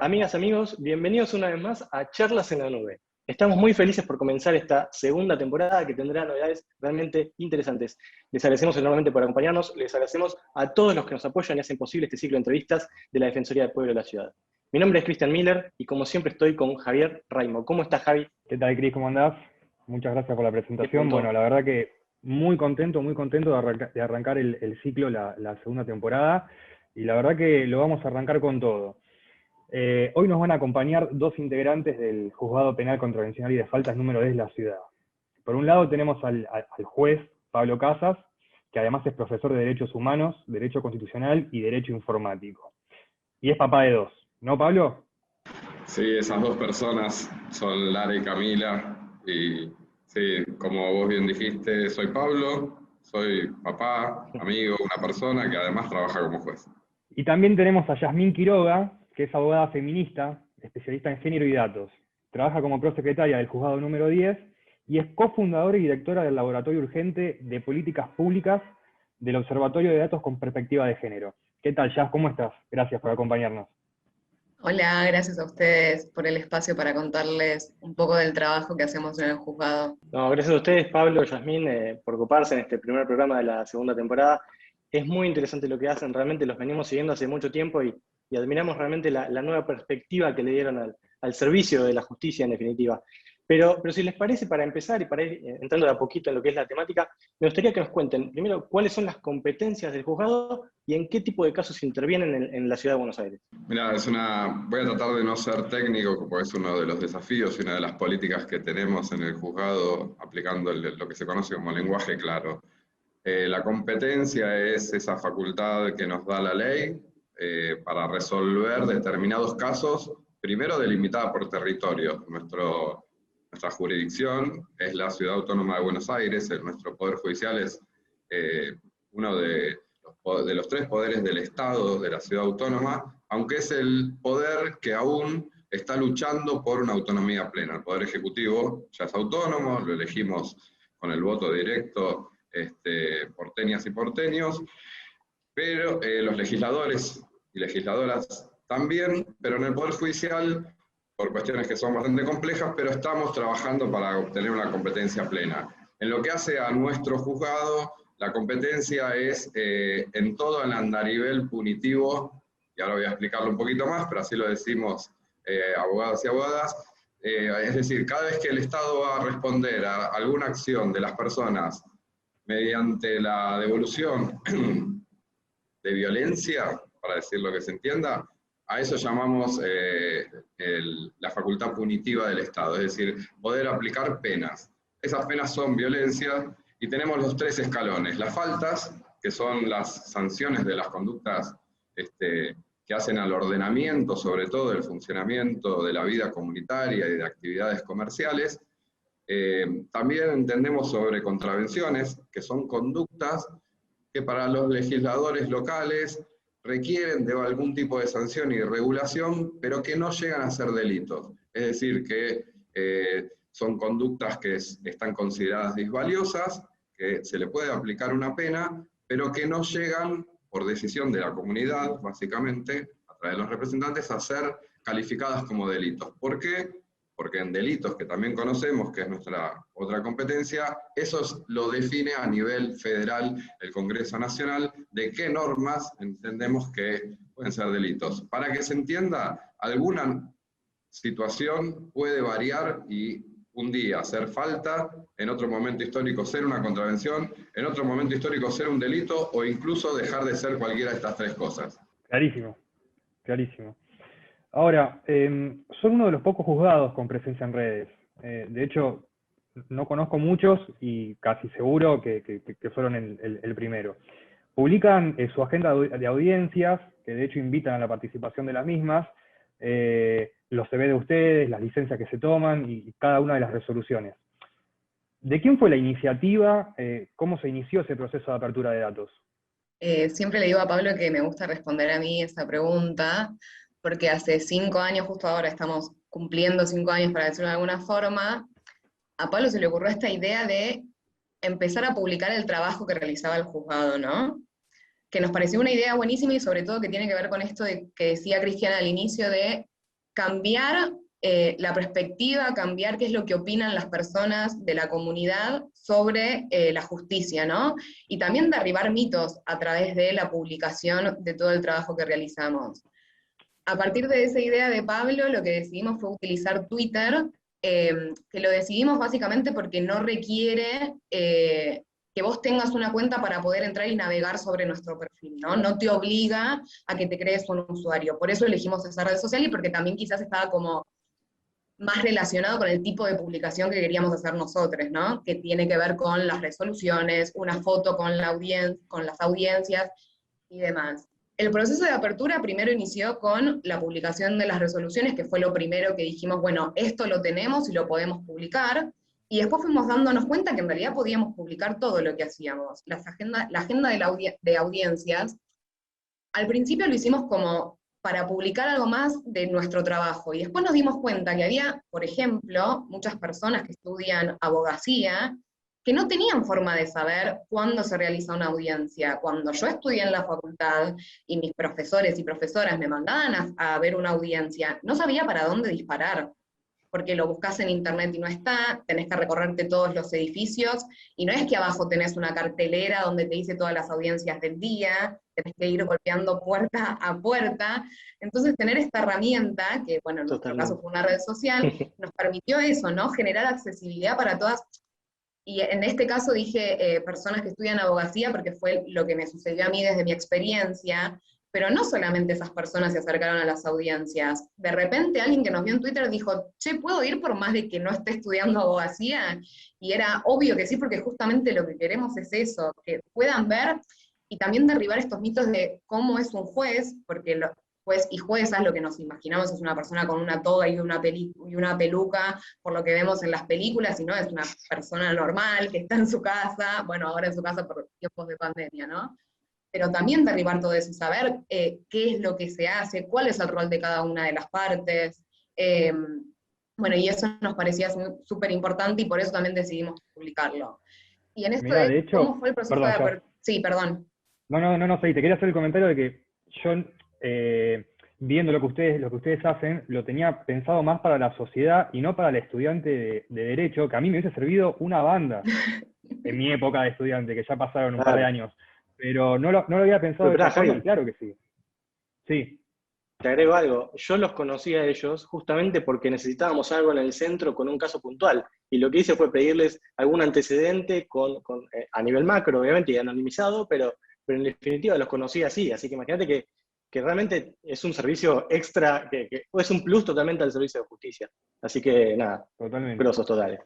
Amigas, amigos, bienvenidos una vez más a Charlas en la Nube. Estamos muy felices por comenzar esta segunda temporada que tendrá novedades realmente interesantes. Les agradecemos enormemente por acompañarnos, les agradecemos a todos los que nos apoyan y hacen posible este ciclo de entrevistas de la Defensoría del Pueblo de la Ciudad. Mi nombre es Cristian Miller y como siempre estoy con Javier Raimo. ¿Cómo estás, Javi? ¿Qué tal, Cris? ¿Cómo andás? Muchas gracias por la Qué presentación. punto. Bueno, la verdad que muy contento de arrancar el ciclo, la segunda temporada, y la verdad que lo vamos a arrancar con todo. Hoy nos van a acompañar dos integrantes del Juzgado Penal Contravencional y de Faltas número 10 de la ciudad. Por un lado tenemos al juez Pablo Casas, que además es profesor de Derechos Humanos, Derecho Constitucional y Derecho Informático. Y es papá de dos, ¿no, Pablo? Sí, esas dos personas son Lara y Camila. Y sí, como vos bien dijiste, soy Pablo, soy papá, amigo, una persona que además trabaja como juez. Y también tenemos a Yasmín Quiroga, que es abogada feminista, especialista en género y datos. Trabaja como prosecretaria del Juzgado número 10 y es cofundadora y directora del Laboratorio Urgente de Políticas Públicas del Observatorio de Datos con Perspectiva de Género. ¿Qué tal, Yas? ¿Cómo estás? Gracias por acompañarnos. Hola, gracias a ustedes por el espacio para contarles un poco del trabajo que hacemos en el juzgado. No, gracias a ustedes, Pablo y Yasmín, por ocuparse en este primer programa de la segunda temporada. Es muy interesante lo que hacen, realmente los venimos siguiendo hace mucho tiempo y admiramos realmente la nueva perspectiva que le dieron al servicio de la justicia en definitiva. Pero si les parece, para empezar y para ir entrando de a poquito en lo que es la temática, me gustaría que nos cuenten primero cuáles son las competencias del juzgado y en qué tipo de casos intervienen en la ciudad de Buenos Aires. Mira, voy a tratar de no ser técnico, porque es uno de los desafíos y una de las políticas que tenemos en el juzgado, aplicando lo que se conoce como lenguaje claro. La competencia es esa facultad que nos da la ley para resolver determinados casos, primero delimitada por territorio. Nuestra jurisdicción es la Ciudad Autónoma de Buenos Aires, nuestro Poder Judicial es uno de los tres poderes del Estado de la Ciudad Autónoma, aunque es el poder que aún está luchando por una autonomía plena. El Poder Ejecutivo ya es autónomo, lo elegimos con el voto directo porteñas y porteños, pero los legisladores y legisladoras también, pero en el Poder Judicial, por cuestiones que son bastante complejas, pero estamos trabajando para obtener una competencia plena. En lo que hace a nuestro juzgado, la competencia es en todo el andarivel punitivo, y ahora voy a explicarlo un poquito más, pero así lo decimos abogados y abogadas. Es decir, cada vez que el Estado va a responder a alguna acción de las personas mediante la devolución de violencia, para decir lo que se entienda, a eso llamamos la facultad punitiva del Estado, es decir, poder aplicar penas. Esas penas son violencia y tenemos los tres escalones. Las faltas, que son las sanciones de las conductas que hacen al ordenamiento, sobre todo el funcionamiento de la vida comunitaria y de actividades comerciales. También entendemos sobre contravenciones, que son conductas que para los legisladores locales requieren de algún tipo de sanción y regulación, pero que no llegan a ser delitos. Es decir, que son conductas que están consideradas disvaliosas, que se le puede aplicar una pena, pero que no llegan, por decisión de la comunidad, básicamente, a través de los representantes, a ser calificadas como delitos. ¿Por qué? Porque en delitos, que también conocemos, que es nuestra otra competencia, eso lo define a nivel federal el Congreso Nacional, de qué normas entendemos que pueden ser delitos. Para que se entienda, alguna situación puede variar y un día ser falta, en otro momento histórico ser una contravención, en otro momento histórico ser un delito, o incluso dejar de ser cualquiera de estas tres cosas. Clarísimo, clarísimo. Ahora, son uno de los pocos juzgados con presencia en redes. De hecho, no conozco muchos y casi seguro que fueron el primero. Publican su agenda de audiencias, que de hecho invitan a la participación de las mismas, los CV de ustedes, las licencias que se toman y cada una de las resoluciones. ¿De quién fue la iniciativa? ¿Cómo se inició ese proceso de apertura de datos? Siempre le digo a Pablo que me gusta responder a mí esa pregunta, porque hace 5 años, justo ahora estamos cumpliendo 5 años, para decirlo de alguna forma, a Pablo se le ocurrió esta idea de empezar a publicar el trabajo que realizaba el juzgado, ¿no? Que nos pareció una idea buenísima y sobre todo que tiene que ver con esto que decía Cristian al inicio de cambiar la perspectiva, cambiar qué es lo que opinan las personas de la comunidad sobre la justicia, ¿no? Y también derribar mitos a través de la publicación de todo el trabajo que realizamos. A partir de esa idea de Pablo, lo que decidimos fue utilizar Twitter, que lo decidimos básicamente porque no requiere que vos tengas una cuenta para poder entrar y navegar sobre nuestro perfil, ¿no? No te obliga a que te crees un usuario. Por eso elegimos esa red social y porque también quizás estaba como más relacionado con el tipo de publicación que queríamos hacer nosotros, ¿no? Que tiene que ver con las resoluciones, una foto con con las audiencias y demás. El proceso de apertura primero inició con la publicación de las resoluciones, que fue lo primero que dijimos, bueno, esto lo tenemos y lo podemos publicar, y después fuimos dándonos cuenta que en realidad podíamos publicar todo lo que hacíamos. La agenda de audiencias, al principio lo hicimos como para publicar algo más de nuestro trabajo, y después nos dimos cuenta que había, por ejemplo, muchas personas que estudian abogacía, que no tenían forma de saber cuándo se realiza una audiencia. Cuando yo estudié en la facultad y mis profesores y profesoras me mandaban a ver una audiencia, no sabía para dónde disparar, porque lo buscas en internet y no está, tenés que recorrerte todos los edificios, y no es que abajo tenés una cartelera donde te dice todas las audiencias del día, tenés que ir golpeando puerta a puerta. Entonces tener esta herramienta, que bueno, en nuestro caso fue una red social, nos permitió eso, ¿no? Generar accesibilidad para todas. Y en este caso dije personas que estudian abogacía porque fue lo que me sucedió a mí desde mi experiencia, pero no solamente esas personas se acercaron a las audiencias. De repente alguien que nos vio en Twitter dijo, che, ¿puedo ir por más de que no esté estudiando abogacía? Y era obvio que sí, porque justamente lo que queremos es eso, que puedan ver y también derribar estos mitos de cómo es un juez, porque juez y juezas, lo que nos imaginamos es una persona con una toga y una peluca, por lo que vemos en las películas, y no es una persona normal que está en su casa, bueno, ahora en su casa por tiempos de pandemia, ¿no? Pero también derribar todo eso, saber qué es lo que se hace, cuál es el rol de cada una de las partes. Bueno, y eso nos parecía súper importante y por eso también decidimos publicarlo. Y en esto Mirá, de hecho, ¿cómo fue el proceso de apertura? Sí, perdón. No, sí, te quería hacer el comentario de que yo, viendo lo que ustedes hacen, lo tenía pensado más para la sociedad y no para el estudiante de Derecho, que a mí me hubiese servido una banda en mi época de estudiante, que ya pasaron un par de años. Pero no lo había pensado de esa forma, claro que sí. Sí. Te agrego algo, yo los conocí a ellos justamente porque necesitábamos algo en el centro con un caso puntual, y lo que hice fue pedirles algún antecedente a nivel macro, obviamente, y anonimizado, pero en definitiva los conocí así que imagínate que realmente es un servicio extra, o es un plus totalmente al servicio de justicia. Así que nada, Totalmente. grosos totales.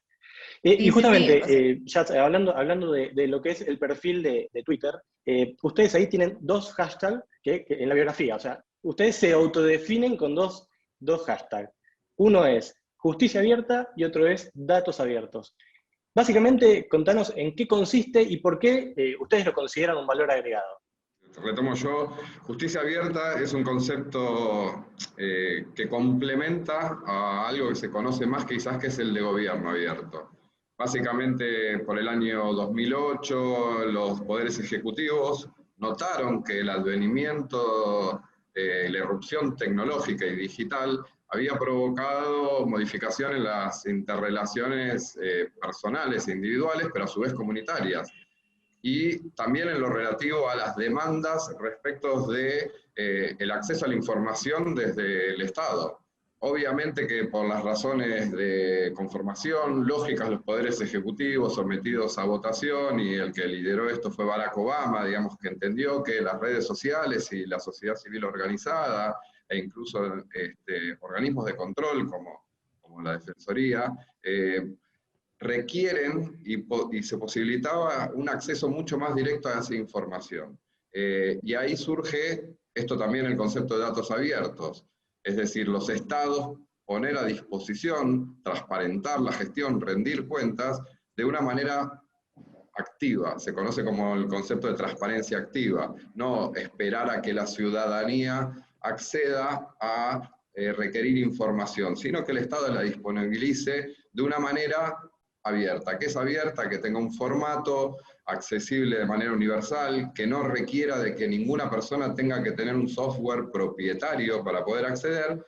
Y justamente, ya hablando de lo que es el perfil de Twitter, ustedes ahí tienen dos hashtags que en la biografía, o sea, ustedes se autodefinen con dos hashtags. Uno es justicia abierta y otro es datos abiertos. Básicamente, contanos en qué consiste y por qué ustedes lo consideran un valor agregado. Retomo yo, justicia abierta es un concepto que complementa a algo que se conoce más quizás, que es el de gobierno abierto. Básicamente, por el año 2008, los poderes ejecutivos notaron que el advenimiento, la irrupción tecnológica y digital había provocado modificaciones en las interrelaciones personales e individuales, pero a su vez comunitarias. Y también en lo relativo a las demandas respecto de el acceso a la información desde el Estado. Obviamente que por las razones de conformación lógicas, los poderes ejecutivos sometidos a votación, y el que lideró esto fue Barack Obama, digamos, que entendió que las redes sociales y la sociedad civil organizada, e incluso organismos de control como la Defensoría, requieren y se posibilitaba un acceso mucho más directo a esa información. Y ahí surge esto también, el concepto de datos abiertos, es decir, los estados poner a disposición, transparentar la gestión, rendir cuentas de una manera activa, se conoce como el concepto de transparencia activa, no esperar a que la ciudadanía acceda a requerir información, sino que el Estado la disponibilice de una manera abierta. ¿Qué es abierta? Que tenga un formato accesible de manera universal, que no requiera de que ninguna persona tenga que tener un software propietario para poder acceder,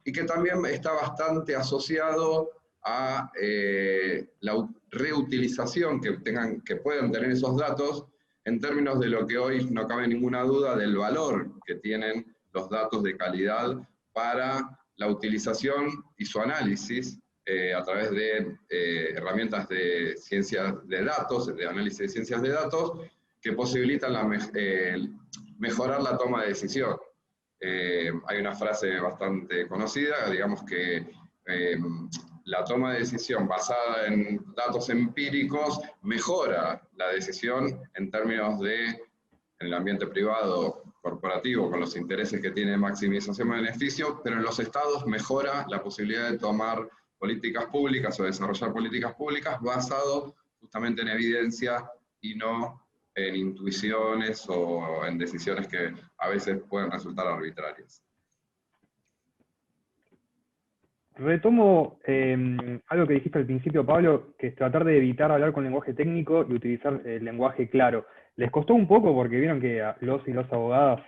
y que también está bastante asociado a la reutilización que pueden tener esos datos en términos de lo que hoy no cabe ninguna duda del valor que tienen los datos de calidad para la utilización y su análisis a través de herramientas de ciencias de datos, de análisis de ciencias de datos, que posibilitan mejorar la toma de decisión. Hay una frase bastante conocida, digamos que la toma de decisión basada en datos empíricos mejora la decisión en términos de, en el ambiente privado corporativo, con los intereses que tiene maximización de beneficio, pero en los estados mejora la posibilidad de tomar políticas públicas o desarrollar políticas públicas basado justamente en evidencia y no en intuiciones o en decisiones que a veces pueden resultar arbitrarias. Retomo algo que dijiste al principio, Pablo, que es tratar de evitar hablar con lenguaje técnico y utilizar el lenguaje claro. ¿Les costó un poco? Porque vieron que a los y las abogadas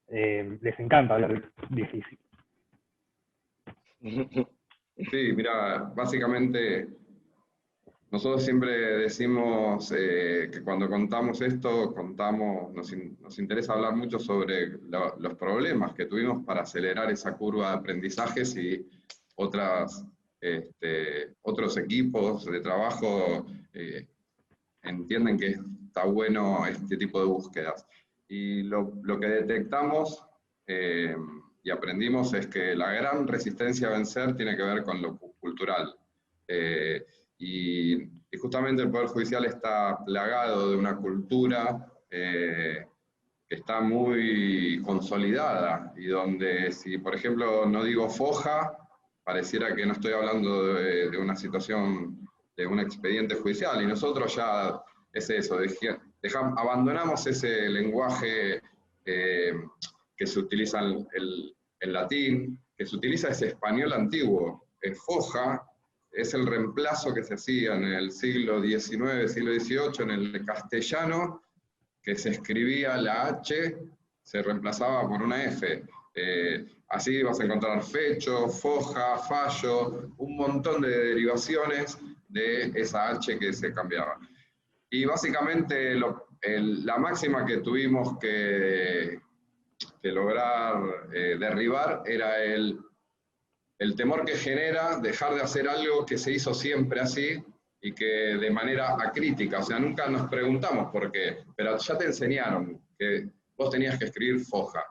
les encanta hablar difícil. Sí, mira, básicamente nosotros siempre decimos que cuando contamos esto, nos interesa hablar mucho sobre los problemas que tuvimos para acelerar esa curva de aprendizajes y otros equipos de trabajo entienden que está bueno este tipo de búsquedas. Y lo que detectamos y aprendimos es que la gran resistencia a vencer tiene que ver con lo cultural. Y justamente el Poder Judicial está plagado de una cultura que está muy consolidada y donde si, por ejemplo, no digo foja, pareciera que no estoy hablando de una situación, de un expediente judicial, y nosotros ya es eso, abandonamos ese lenguaje que se utiliza en latín, que se utiliza ese español antiguo, foja, es el reemplazo que se hacía en el siglo XIX, siglo XVIII, en el castellano, que se escribía la H, se reemplazaba por una F. Así vas a encontrar fecho, foja, fallo, un montón de derivaciones de esa H que se cambiaba. Y básicamente la máxima que tuvimos que lograr derribar era el temor que genera dejar de hacer algo que se hizo siempre así y que de manera acrítica, o sea, nunca nos preguntamos por qué, pero ya te enseñaron que vos tenías que escribir foja,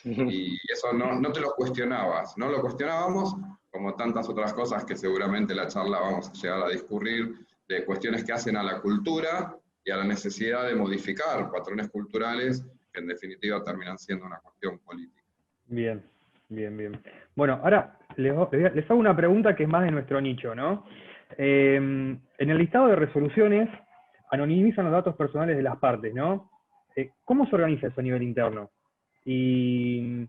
y eso no te lo cuestionabas, no lo cuestionábamos, como tantas otras cosas que seguramente en la charla vamos a llegar a discurrir, de cuestiones que hacen a la cultura y a la necesidad de modificar patrones culturales que en definitiva terminan siendo una cuestión política. Bien, bien, bien. Bueno, ahora les hago una pregunta que es más de nuestro nicho, ¿no? En el listado de resoluciones anonimizan los datos personales de las partes, ¿no? ¿Cómo se organiza eso a nivel interno? Y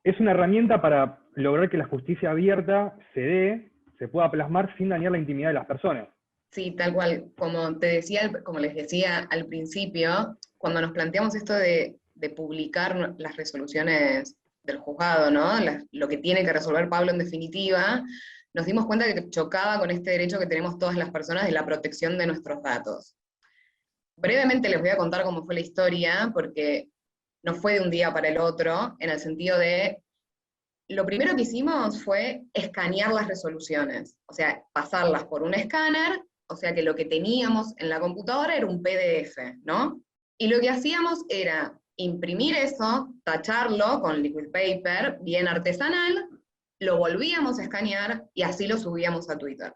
es una herramienta para lograr que la justicia abierta se pueda plasmar sin dañar la intimidad de las personas. Sí, tal cual. Como les decía al principio, cuando nos planteamos esto de publicar las resoluciones del juzgado, ¿no? Lo que tiene que resolver Pablo en definitiva, nos dimos cuenta que chocaba con este derecho que tenemos todas las personas de la protección de nuestros datos. Brevemente les voy a contar cómo fue la historia, porque no fue de un día para el otro, en el sentido de, lo primero que hicimos fue escanear las resoluciones, o sea, pasarlas por un escáner, o sea que lo que teníamos en la computadora era un PDF, ¿no? Y lo que hacíamos era imprimir eso, tacharlo con liquid paper, bien artesanal, lo volvíamos a escanear y así lo subíamos a Twitter.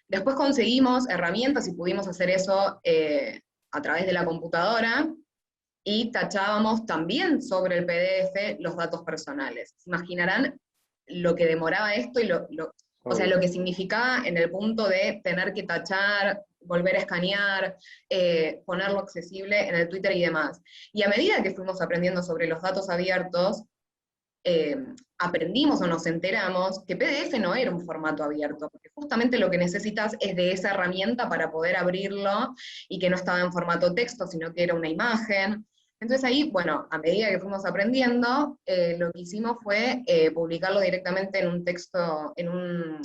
Después conseguimos herramientas y pudimos hacer eso a través de la computadora, y tachábamos también sobre el PDF los datos personales. Se imaginarán lo que demoraba esto y o sea, lo que significaba en el punto de tener que tachar, volver a escanear, ponerlo accesible en el Twitter y demás. Y a medida que fuimos aprendiendo sobre los datos abiertos, aprendimos o nos enteramos que PDF no era un formato abierto, porque justamente lo que necesitas es de esa herramienta para poder abrirlo, y que no estaba en formato texto, sino que era una imagen. Entonces ahí, bueno, a medida que fuimos aprendiendo, lo que hicimos fue publicarlo directamente en un texto, en un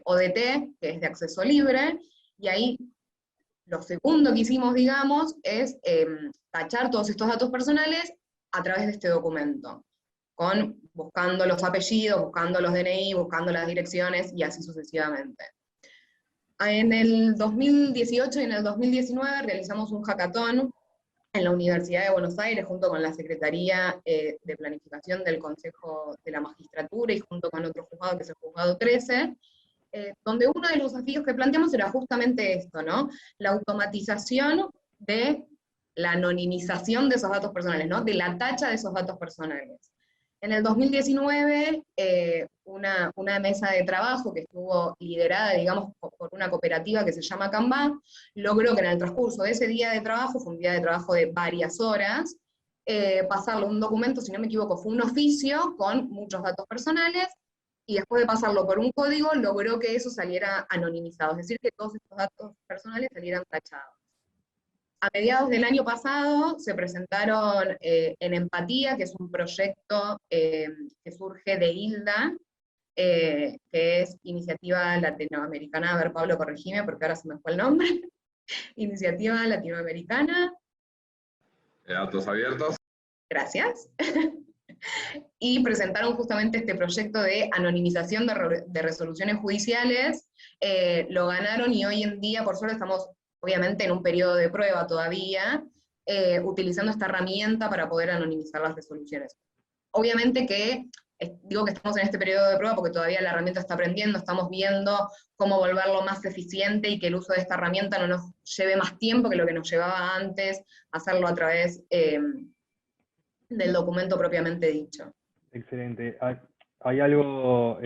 ODT, que es de acceso libre, y ahí lo segundo que hicimos, digamos, es tachar todos estos datos personales a través de este documento, buscando los apellidos, buscando los DNI, buscando las direcciones, y así sucesivamente. En el 2018 y en el 2019 realizamos un hackathon en la Universidad de Buenos Aires, junto con la Secretaría de Planificación del Consejo de la Magistratura y junto con otro juzgado, que es el Juzgado 13, donde uno de los desafíos que planteamos era justamente esto, ¿no? La automatización de la anonimización de esos datos personales, ¿no? De la tacha de esos datos personales. En el 2019, una mesa de trabajo que estuvo liderada, digamos, por una cooperativa que se llama Kanban, logró que en el transcurso de ese día de trabajo, fue un día de trabajo de varias horas, pasarlo un documento, si no me equivoco, fue un oficio con muchos datos personales, y después de pasarlo por un código, logró que eso saliera anonimizado, es decir, que todos estos datos personales salieran tachados. A mediados del año pasado se presentaron en Empatía, que es un proyecto que surge de ILDA, que es Iniciativa Latinoamericana, a ver, Pablo, corregime, porque ahora se me fue el nombre, Iniciativa Latinoamericana. Datos abiertos. Gracias. Y presentaron justamente este proyecto de anonimización de resoluciones judiciales, lo ganaron, y hoy en día, por suerte, estamos obviamente en un periodo de prueba todavía, utilizando esta herramienta para poder anonimizar las resoluciones. Obviamente que, digo que estamos en este periodo de prueba porque todavía la herramienta está aprendiendo, estamos viendo cómo volverlo más eficiente y que el uso de esta herramienta no nos lleve más tiempo que lo que nos llevaba antes, hacerlo a través del documento propiamente dicho. Excelente. Hay algo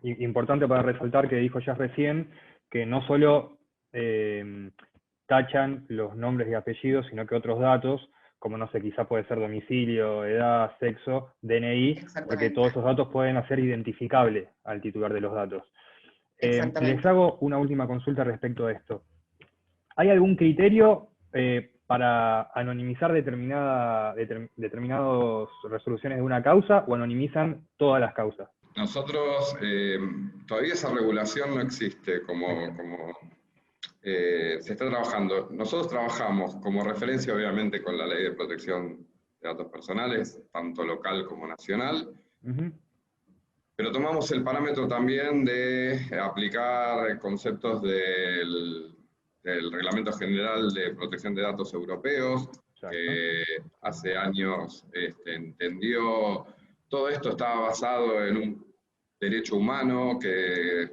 importante para resaltar que dijo ya recién, que no solo tachan los nombres y apellidos, sino que otros datos, como no sé, quizá puede ser domicilio, edad, sexo, DNI, porque todos esos datos pueden hacer identificable al titular de los datos. Les hago una última consulta respecto a esto. ¿Hay algún criterio para anonimizar determinadas resoluciones de una causa, o anonimizan todas las causas? Nosotros, todavía esa regulación no existe se está trabajando. Nosotros trabajamos como referencia, obviamente, con la Ley de Protección de Datos Personales, tanto local como nacional, pero tomamos el parámetro también de aplicar conceptos del Reglamento General de Protección de Datos Europeos, que hace años entendió, todo esto estaba basado en un derecho humano que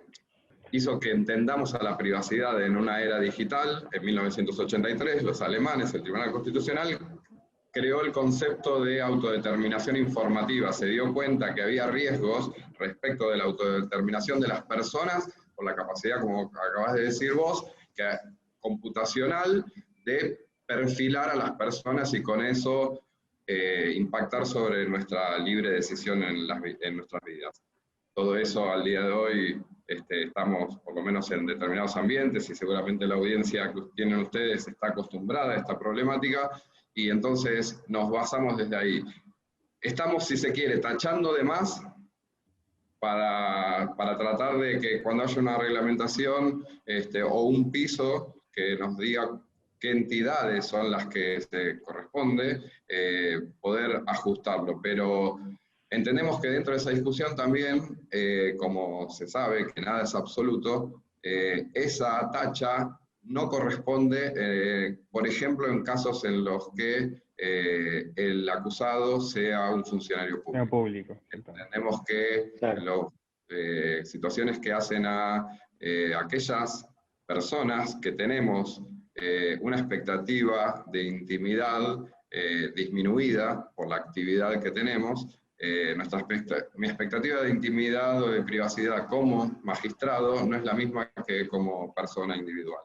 hizo que entendamos a la privacidad en una era digital. En 1983, los alemanes, el Tribunal Constitucional, creó el concepto de autodeterminación informativa. Se dio cuenta que había riesgos respecto de la autodeterminación de las personas por la capacidad, como acabas de decir vos, computacional, de perfilar a las personas y con eso impactar sobre nuestra libre decisión en nuestras vidas. Todo eso al día de hoy estamos, por lo menos en determinados ambientes, y seguramente la audiencia que tienen ustedes está acostumbrada a esta problemática, y entonces nos basamos desde ahí. Estamos, si se quiere, tachando de más para tratar de que cuando haya una reglamentación o un piso que nos diga qué entidades son las que se corresponde, poder ajustarlo. Pero entendemos que dentro de esa discusión también, como se sabe que nada es absoluto, esa tacha no corresponde, por ejemplo, en casos en los que el acusado sea un funcionario público. Entendemos que situaciones que hacen a aquellas personas que tenemos una expectativa de intimidad disminuida por la actividad que tenemos, mi expectativa de intimidad o de privacidad como magistrado no es la misma que como persona individual.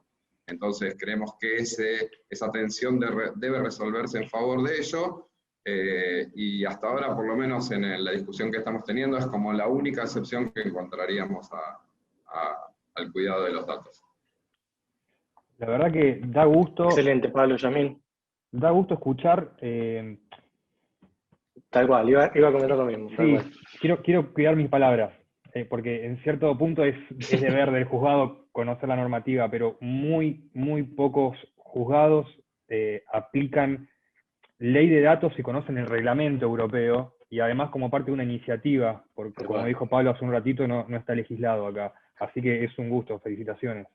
Entonces creemos que esa tensión debe resolverse en favor de ello, y hasta ahora, por lo menos en la discusión que estamos teniendo, es como la única excepción que encontraríamos al cuidado de los datos. La verdad que da gusto. Excelente, Pablo, Yamil. da gusto escuchar. Tal cual, iba a comentar lo mismo. Tal Sí, cual. quiero cuidar mis palabras, porque en cierto punto es deber del juzgado conocer la normativa, pero muy pocos juzgados aplican ley de datos y conocen el reglamento europeo, y además como parte de una iniciativa, porque Tal como cual. dijo Pablo hace un ratito, no está legislado acá. Así que es un gusto, felicitaciones.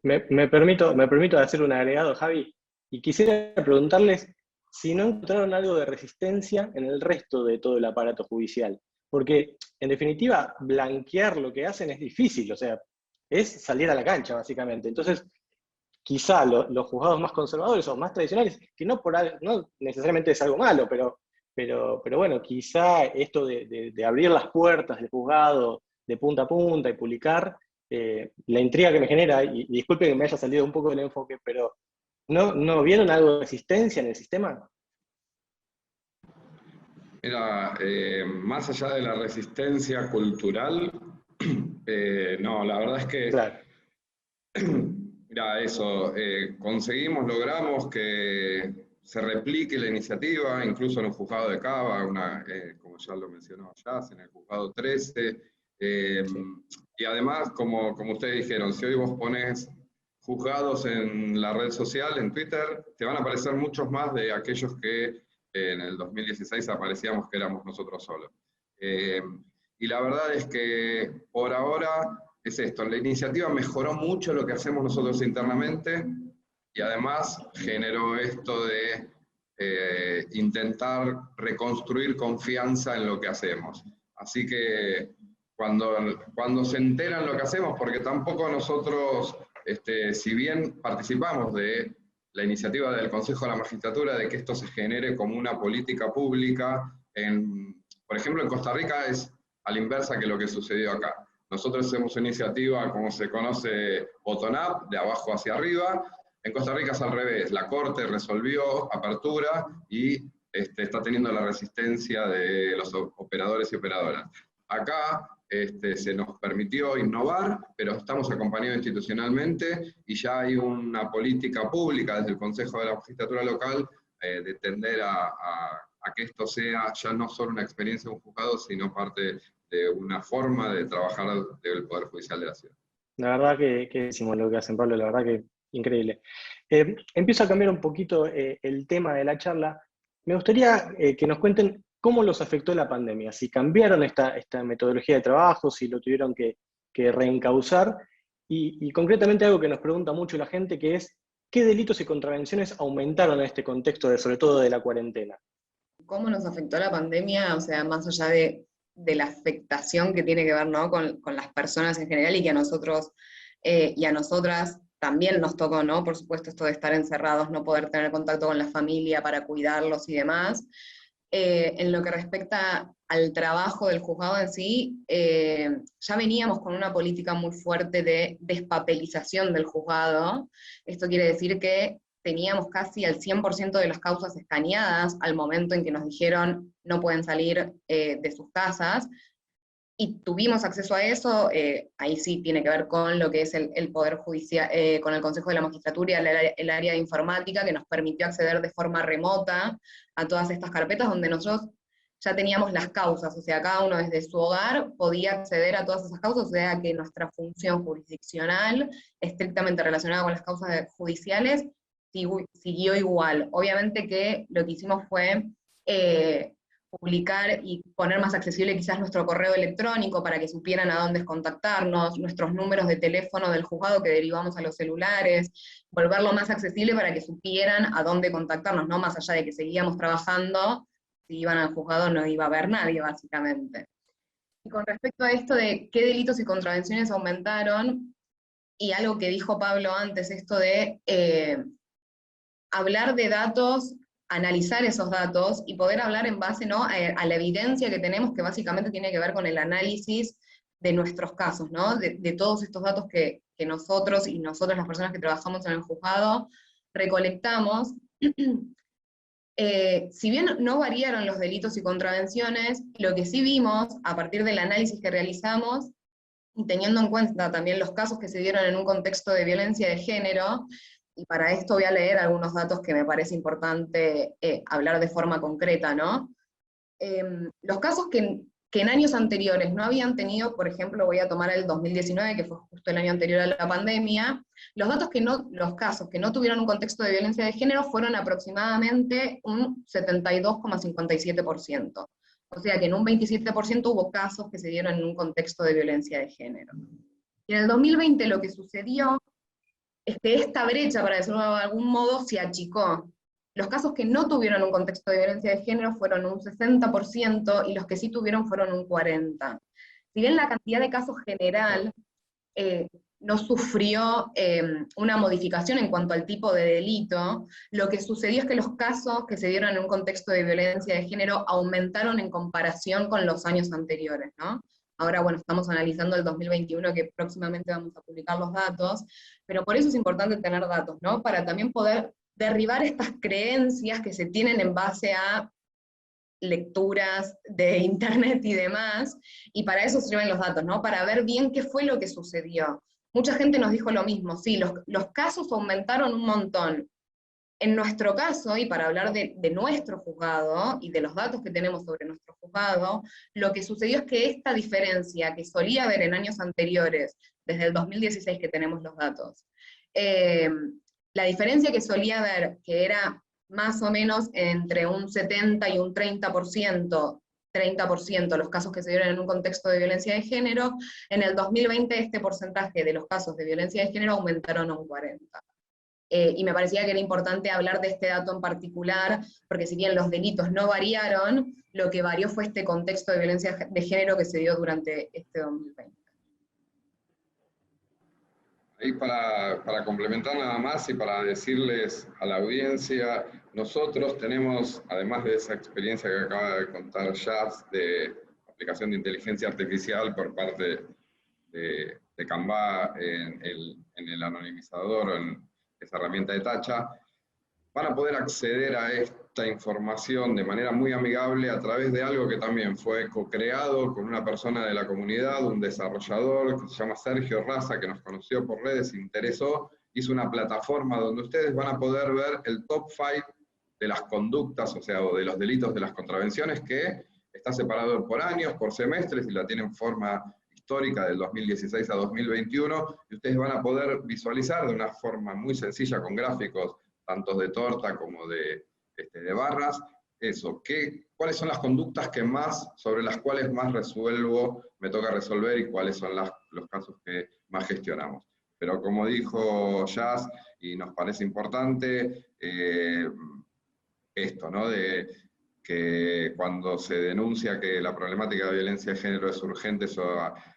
Me permito hacer un agregado, Javi, y quisiera preguntarles si no encontraron algo de resistencia en el resto de todo el aparato judicial. Porque, en definitiva, blanquear lo que hacen es difícil, o sea, es salir a la cancha, básicamente. Entonces, quizá los juzgados más conservadores o más tradicionales, que no necesariamente es algo malo, pero bueno, quizá esto de abrir las puertas del juzgado de punta a punta y publicar, la intriga que me genera, y disculpen que me haya salido un poco del enfoque, pero ¿no vieron algo de resistencia en el sistema? Mira, más allá de la resistencia cultural, no, la verdad es que, Claro, mira, eso, logramos que se replique la iniciativa, incluso en un juzgado de Cava, como ya lo mencionó Jazz, en el juzgado 13, sí. y además, como ustedes dijeron, si hoy vos pones juzgados en la red social, en Twitter, te van a aparecer muchos más de aquellos que en el 2016 aparecíamos que éramos nosotros solos. Y la verdad es que por ahora es esto, la iniciativa mejoró mucho lo que hacemos nosotros internamente y además generó esto de intentar reconstruir confianza en lo que hacemos. Así que cuando se enteran lo que hacemos, porque tampoco nosotros, si bien participamos de la iniciativa del Consejo de la Magistratura de que esto se genere como una política pública, por ejemplo, en Costa Rica es a la inversa que lo que sucedió acá. Nosotros hacemos una iniciativa, como se conoce, bottom-up, de abajo hacia arriba. En Costa Rica es al revés, la Corte resolvió apertura y está teniendo la resistencia de los operadores y operadoras. Acá se nos permitió innovar, pero estamos acompañados institucionalmente y ya hay una política pública desde el Consejo de la Magistratura Local de tender a que esto sea ya no solo una experiencia de un juzgado, sino parte de una forma de trabajar del Poder Judicial de la ciudad. La verdad que decimos lo que hacen, Pablo, la verdad que increíble. Empiezo a cambiar un poquito el tema de la charla. Me gustaría que nos cuenten cómo los afectó la pandemia, si cambiaron esta metodología de trabajo, si lo tuvieron que reencauzar, y concretamente algo que nos pregunta mucho la gente, que es, ¿qué delitos y contravenciones aumentaron en este contexto, sobre todo de la cuarentena? ¿Cómo nos afectó la pandemia? O sea, más allá de la afectación que tiene que ver, ¿no?, con las personas en general y que a nosotros y a nosotras también nos tocó, ¿no? Por supuesto, esto de estar encerrados, no poder tener contacto con la familia para cuidarlos y demás. En lo que respecta al trabajo del juzgado en sí, ya veníamos con una política muy fuerte de despapelización del juzgado. Esto quiere decir que teníamos casi el 100% de las causas escaneadas al momento en que nos dijeron no pueden salir de sus casas, y tuvimos acceso a eso. Ahí sí tiene que ver con lo que es el Poder Judicial, con el Consejo de la Magistratura y el área de informática, que nos permitió acceder de forma remota a todas estas carpetas, donde nosotros ya teníamos las causas, o sea, cada uno desde su hogar podía acceder a todas esas causas, o sea que nuestra función jurisdiccional, estrictamente relacionada con las causas judiciales, siguió igual. Obviamente que lo que hicimos fue publicar y poner más accesible quizás nuestro correo electrónico para que supieran a dónde contactarnos, nuestros números de teléfono del juzgado que derivamos a los celulares, volverlo más accesible para que supieran a dónde contactarnos, no más allá de que seguíamos trabajando, si iban al juzgado no iba a haber nadie, básicamente. Y con respecto a esto de qué delitos y contravenciones aumentaron, y algo que dijo Pablo antes, esto de hablar de datos, analizar esos datos y poder hablar en base, ¿no?, a la evidencia que tenemos, que básicamente tiene que ver con el análisis de nuestros casos, ¿no?, de todos estos datos que nosotros y nosotras las personas que trabajamos en el juzgado recolectamos. Si bien no variaron los delitos y contravenciones, lo que sí vimos a partir del análisis que realizamos, y teniendo en cuenta también los casos que se dieron en un contexto de violencia de género, y para esto voy a leer algunos datos que me parece importante hablar de forma concreta, ¿no? Los casos que en años anteriores no habían tenido, por ejemplo, voy a tomar el 2019, que fue justo el año anterior a la pandemia, los casos que no tuvieron un contexto de violencia de género fueron aproximadamente un 72,57%. O sea que en un 27% hubo casos que se dieron en un contexto de violencia de género. Y en el 2020 lo que sucedió es que esta brecha, para decirlo de algún modo, se achicó. Los casos que no tuvieron un contexto de violencia de género fueron un 60% y los que sí tuvieron fueron un 40%. Si bien la cantidad de casos general no sufrió una modificación en cuanto al tipo de delito, lo que sucedió es que los casos que se dieron en un contexto de violencia de género aumentaron en comparación con los años anteriores, ¿no? Ahora, bueno, estamos analizando el 2021, que próximamente vamos a publicar los datos, pero por eso es importante tener datos, ¿no? Para también poder derribar estas creencias que se tienen en base a lecturas de internet y demás, y para eso sirven los datos, ¿no? Para ver bien qué fue lo que sucedió. Mucha gente nos dijo lo mismo, sí, los casos aumentaron un montón. En nuestro caso, y para hablar de nuestro juzgado, y de los datos que tenemos sobre nuestro juzgado, lo que sucedió es que esta diferencia que solía haber en años anteriores, desde el 2016 que tenemos los datos, la diferencia que solía haber, que era más o menos entre un 70 y un 30% los casos que se dieron en un contexto de violencia de género, en el 2020 este porcentaje de los casos de violencia de género aumentaron a un 40%. Y me parecía que era importante hablar de este dato en particular, porque si bien los delitos no variaron, lo que varió fue este contexto de violencia de género que se dio durante este 2020. Ahí para complementar nada más y para decirles a la audiencia, nosotros tenemos, además de esa experiencia que acaba de contar Jazz, de aplicación de inteligencia artificial por parte de Canva en el anonimizador, en esa herramienta de Tacha, van a poder acceder a esta información de manera muy amigable a través de algo que también fue co-creado con una persona de la comunidad, un desarrollador que se llama Sergio Raza, que nos conoció por redes, se interesó, hizo una plataforma donde ustedes van a poder ver el top 5 de las conductas, o sea, de los delitos de las contravenciones, que está separado por años, por semestres, y la tienen forma histórica del 2016 a 2021, y ustedes van a poder visualizar de una forma muy sencilla con gráficos, tanto de torta como de barras, eso, cuáles son las conductas sobre las cuales más me toca resolver y cuáles son los casos que más gestionamos. Pero como dijo Jazz, y nos parece importante, esto, ¿no? De que cuando se denuncia que la problemática de violencia de género es urgente,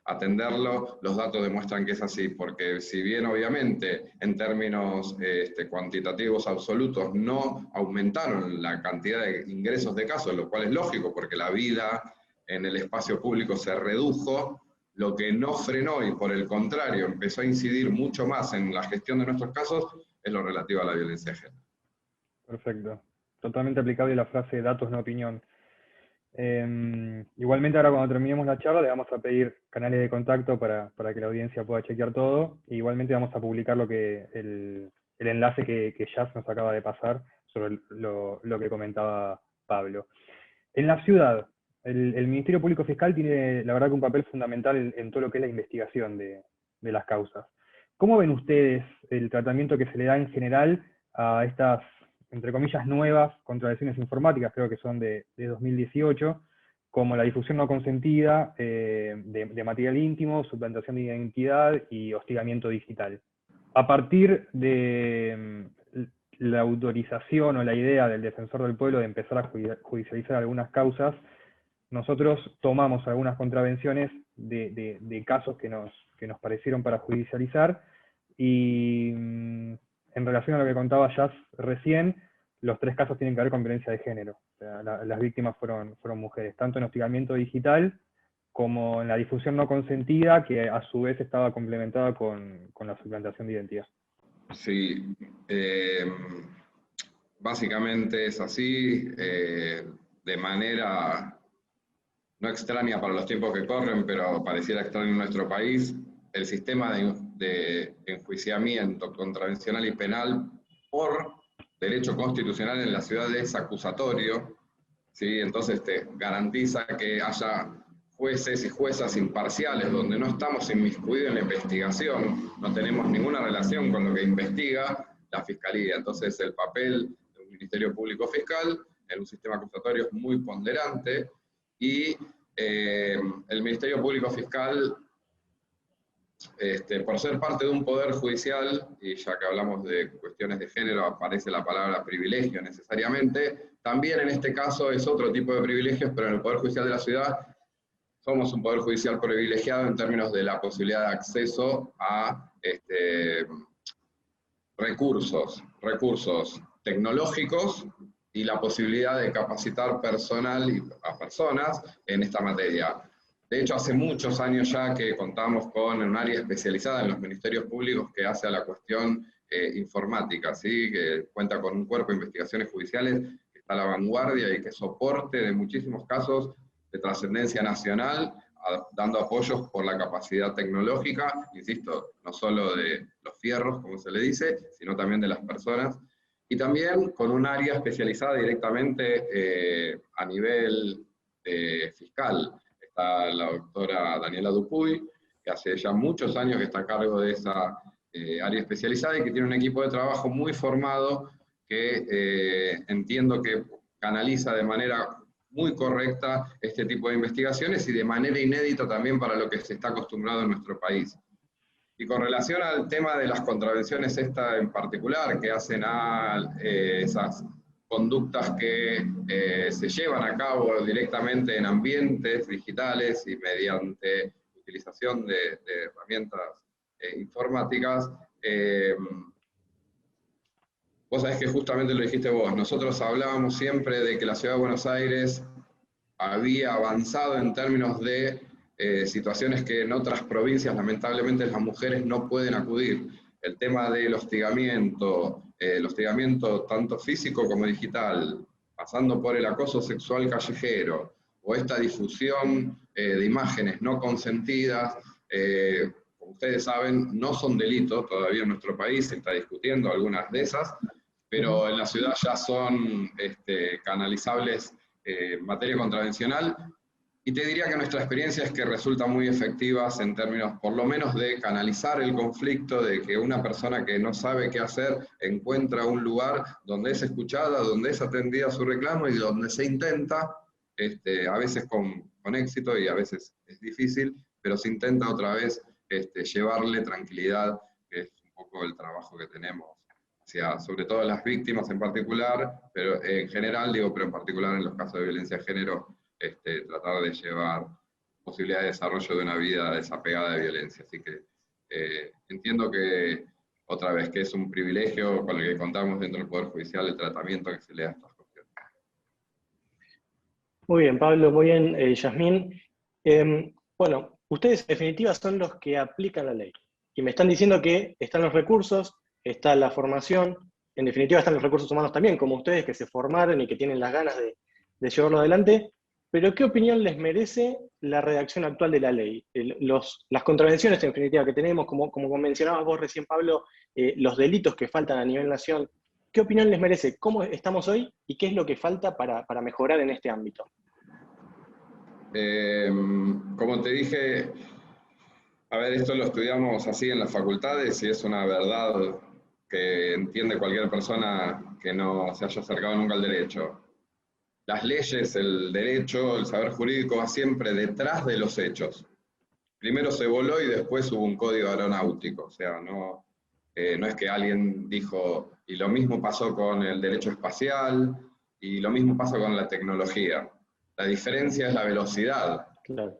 atenderlo, los datos demuestran que es así, porque si bien obviamente en términos cuantitativos absolutos no aumentaron la cantidad de ingresos de casos, lo cual es lógico porque la vida en el espacio público se redujo, lo que no frenó y por el contrario empezó a incidir mucho más en la gestión de nuestros casos es lo relativo a la violencia de género. Perfecto. Totalmente aplicable la frase datos, no opinión. Igualmente ahora cuando terminemos la charla le vamos a pedir canales de contacto para que la audiencia pueda chequear todo. E igualmente vamos a publicar el enlace que Jazz nos acaba de pasar sobre lo que comentaba Pablo. En la ciudad, el Ministerio Público Fiscal tiene la verdad que un papel fundamental en todo lo que es la investigación de las causas. ¿Cómo ven ustedes el tratamiento que se le da en general a estas, entre comillas, nuevas contravenciones informáticas, creo que son de 2018, como la difusión no consentida de material íntimo, suplantación de identidad y hostigamiento digital? A partir de la autorización o la idea del Defensor del Pueblo de empezar a judicializar algunas causas, nosotros tomamos algunas contravenciones de casos que nos parecieron para judicializar, y en relación a lo que contaba Jazz recién, los 3 casos tienen que ver con violencia de género. O sea, las víctimas fueron mujeres, tanto en hostigamiento digital como en la difusión no consentida, que a su vez estaba complementada con la suplantación de identidad. Sí, básicamente es así, de manera no extraña para los tiempos que corren, pero pareciera extraño en nuestro país. El sistema de enjuiciamiento contravencional y penal por derecho constitucional en la ciudad es acusatorio, ¿sí? Entonces te garantiza que haya jueces y juezas imparciales, donde no estamos inmiscuidos en la investigación, no tenemos ninguna relación con lo que investiga la Fiscalía. Entonces el papel de un Ministerio Público Fiscal en un sistema acusatorio es muy ponderante, y el Ministerio Público Fiscal, por ser parte de un poder judicial, y ya que hablamos de cuestiones de género, aparece la palabra privilegio necesariamente, también en este caso es otro tipo de privilegios, pero en el Poder Judicial de la ciudad somos un poder judicial privilegiado en términos de la posibilidad de acceso a recursos tecnológicos y la posibilidad de capacitar personal a personas en esta materia. De hecho, hace muchos años ya que contamos con un área especializada en los ministerios públicos que hace a la cuestión informática, ¿sí? Que cuenta con un cuerpo de investigaciones judiciales que está a la vanguardia y que soporte de muchísimos casos de trascendencia nacional, dando apoyos por la capacidad tecnológica, insisto, no solo de los fierros, como se le dice, sino también de las personas, y también con un área especializada directamente a nivel fiscal. Está la doctora Daniela Dupuy, que hace ya muchos años que está a cargo de esa área especializada y que tiene un equipo de trabajo muy formado que entiendo que canaliza de manera muy correcta este tipo de investigaciones y de manera inédita también para lo que se está acostumbrado en nuestro país. Y con relación al tema de las contravenciones esta en particular, que hacen a esas conductas que se llevan a cabo directamente en ambientes digitales y mediante utilización de herramientas informáticas, vos sabés que justamente lo dijiste vos, nosotros hablábamos siempre de que la Ciudad de Buenos Aires había avanzado en términos de situaciones que en otras provincias lamentablemente las mujeres no pueden acudir. El tema del hostigamiento tanto físico como digital, pasando por el acoso sexual callejero, o esta difusión de imágenes no consentidas, como ustedes saben, no son delitos todavía en nuestro país, se está discutiendo algunas de esas, pero en la ciudad ya son canalizables en materia contravencional, y te diría que nuestra experiencia es que resultan muy efectivas en términos, por lo menos, de canalizar el conflicto, de que una persona que no sabe qué hacer encuentra un lugar donde es escuchada, donde es atendida su reclamo y donde se intenta, a veces con éxito y a veces es difícil, pero se intenta otra vez llevarle tranquilidad, que es un poco el trabajo que tenemos, sobre todo las víctimas en particular, pero en general, pero en particular en los casos de violencia de género, tratar de llevar posibilidad de desarrollo de una vida desapegada de violencia. Así que entiendo que, otra vez, que es un privilegio con el que contamos dentro del Poder Judicial el tratamiento que se le da a estas cuestiones. Muy bien, Pablo, muy bien, Yasmín. Bueno, ustedes en definitiva son los que aplican la ley. Y me están diciendo que están los recursos, está la formación, en definitiva están los recursos humanos también, como ustedes que se formaron y que tienen las ganas de llevarlo adelante. Pero ¿qué opinión les merece la redacción actual de la ley? Las contravenciones en definitiva que tenemos, como mencionabas vos recién, Pablo, los delitos que faltan a nivel nación, ¿qué opinión les merece? ¿Cómo estamos hoy y qué es lo que falta para mejorar en este ámbito? Como te dije, a ver, esto lo estudiamos así en las facultades y es una verdad que entiende cualquier persona que no se haya acercado nunca al derecho. Las leyes, el derecho, el saber jurídico va siempre detrás de los hechos. Primero se voló y después hubo un código aeronáutico, o sea, no es que alguien dijo, y lo mismo pasó con el derecho espacial, y lo mismo pasa con la tecnología. La diferencia es la velocidad. Claro.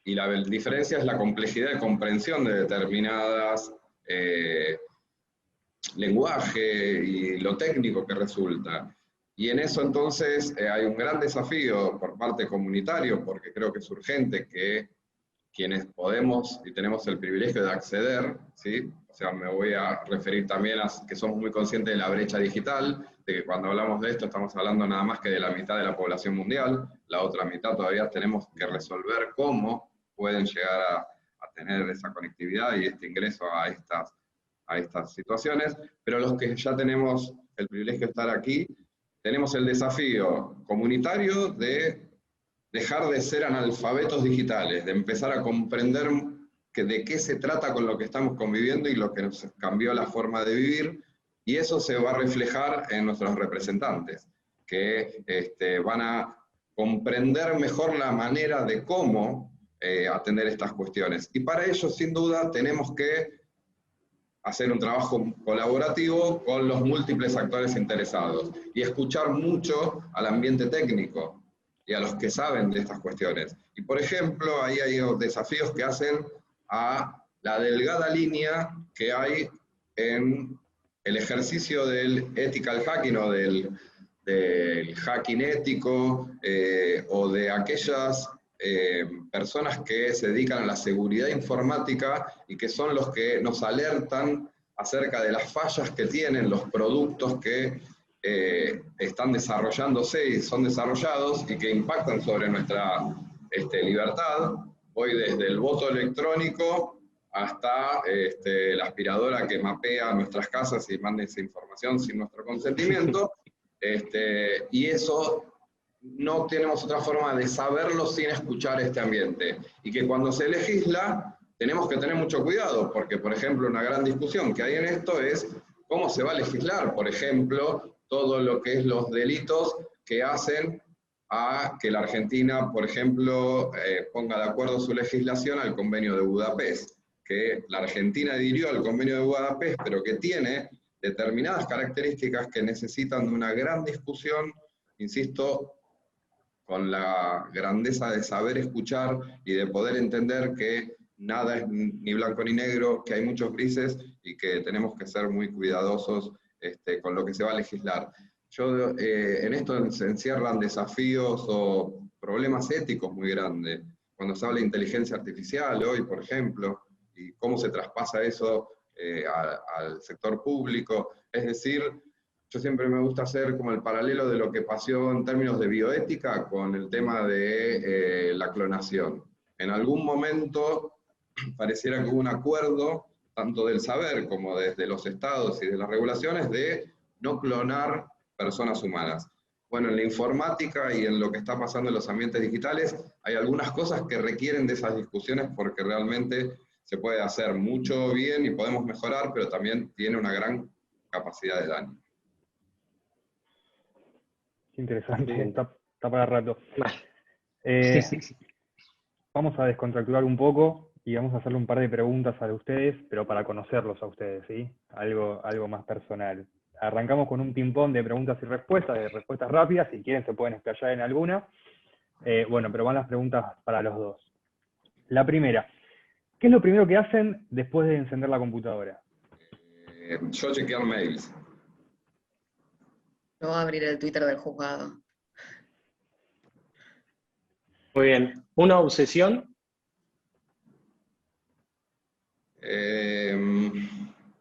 Y la diferencia es la complejidad de comprensión de determinadas lenguaje y lo técnico que resulta. Y en eso entonces hay un gran desafío por parte comunitario, porque creo que es urgente que quienes podemos y tenemos el privilegio de acceder, ¿sí? O sea, me voy a referir también a que somos muy conscientes de la brecha digital, de que cuando hablamos de esto estamos hablando nada más que de la mitad de la población mundial, la otra mitad todavía tenemos que resolver cómo pueden llegar a tener esa conectividad y este ingreso a estas situaciones, pero los que ya tenemos el privilegio de estar aquí, tenemos el desafío comunitario de dejar de ser analfabetos digitales, de empezar a comprender de qué se trata con lo que estamos conviviendo y lo que nos cambió la forma de vivir, y eso se va a reflejar en nuestros representantes, que van a comprender mejor la manera de cómo atender estas cuestiones. Y para ello, sin duda, tenemos que hacer un trabajo colaborativo con los múltiples actores interesados y escuchar mucho al ambiente técnico y a los que saben de estas cuestiones. Y por ejemplo, ahí hay desafíos que hacen a la delgada línea que hay en el ejercicio del ethical hacking o del hacking ético o de aquellas personas que se dedican a la seguridad informática y que son los que nos alertan acerca de las fallas que tienen los productos que están desarrollándose y son desarrollados y que impactan sobre nuestra libertad. Voy desde el voto electrónico hasta la aspiradora que mapea nuestras casas y manda esa información sin nuestro consentimiento. Y eso no tenemos otra forma de saberlo sin escuchar este ambiente. Y que cuando se legisla, tenemos que tener mucho cuidado, porque, por ejemplo, una gran discusión que hay en esto es cómo se va a legislar, por ejemplo, todo lo que es los delitos que hacen a que la Argentina, por ejemplo, ponga de acuerdo su legislación al Convenio de Budapest, que la Argentina adhirió al Convenio de Budapest, pero que tiene determinadas características que necesitan de una gran discusión, insisto, con la grandeza de saber escuchar y de poder entender que nada es ni blanco ni negro, que hay muchos grises y que tenemos que ser muy cuidadosos con lo que se va a legislar. En esto se encierran desafíos o problemas éticos muy grandes. Cuando se habla de inteligencia artificial hoy, por ejemplo, y cómo se traspasa eso al sector público, es decir, yo siempre me gusta hacer como el paralelo de lo que pasó en términos de bioética con el tema de la clonación. En algún momento pareciera que hubo un acuerdo, tanto del saber como desde los estados y de las regulaciones, de no clonar personas humanas. Bueno, en la informática y en lo que está pasando en los ambientes digitales, hay algunas cosas que requieren de esas discusiones porque realmente se puede hacer mucho bien y podemos mejorar, pero también tiene una gran capacidad de daño. Interesante, está para rato. Sí. Vamos a descontracturar un poco y vamos a hacerle un par de preguntas a ustedes, pero para conocerlos a ustedes, ¿sí? Algo más personal. Arrancamos con un ping-pong de preguntas y respuestas, de respuestas rápidas, si quieren se pueden explayar en alguna. Bueno, pero van las preguntas para los dos. La primera, ¿qué es lo primero que hacen después de encender la computadora? Yo chequear mails. Yo voy a abrir el Twitter del juzgado. Muy bien. ¿Una obsesión?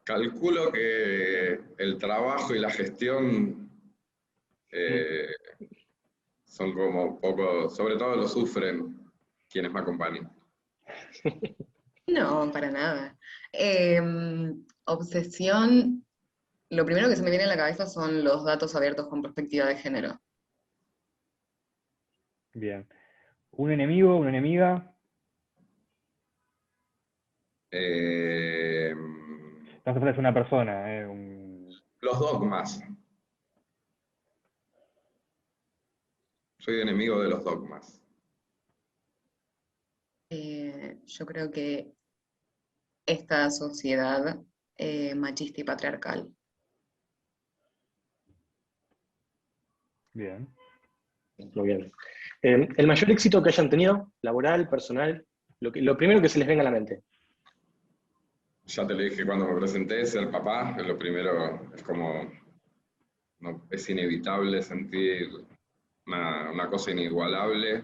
Calculo que el trabajo y la gestión son como poco, sobre todo lo sufren quienes me acompañan. No, para nada. Obsesión, lo primero que se me viene a la cabeza son los datos abiertos con perspectiva de género. Bien. ¿Un enemigo, una enemiga? No hace falta ser una persona, Los dogmas. Soy enemigo de los dogmas. Yo creo que esta sociedad machista y patriarcal. Bien. Muy bien. ¿El mayor éxito que hayan tenido, laboral, personal? Lo primero que se les venga a la mente. Ya te lo dije cuando me presenté, ser papá, lo primero es como, no, es inevitable sentir una cosa inigualable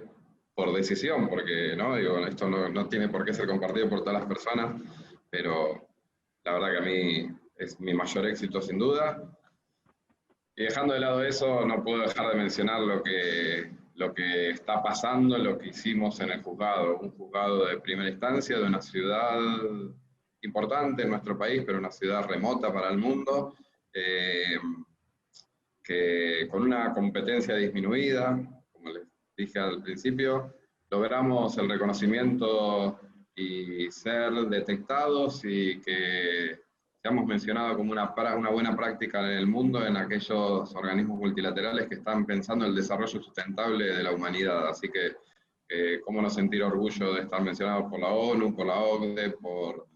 por decisión, porque ¿no? Digo, esto no tiene por qué ser compartido por todas las personas, pero la verdad que a mí es mi mayor éxito sin duda. Y dejando de lado eso, no puedo dejar de mencionar lo que lo que está pasando, lo que hicimos en el juzgado, un juzgado de primera instancia de una ciudad importante en nuestro país, pero una ciudad remota para el mundo, que con una competencia disminuida, como les dije al principio, logramos el reconocimiento y ser detectados y que seamos mencionados como una buena práctica en el mundo en aquellos organismos multilaterales que están pensando en el desarrollo sustentable de la humanidad. Así que, cómo no sentir orgullo de estar mencionados por la ONU, por la OCDE, por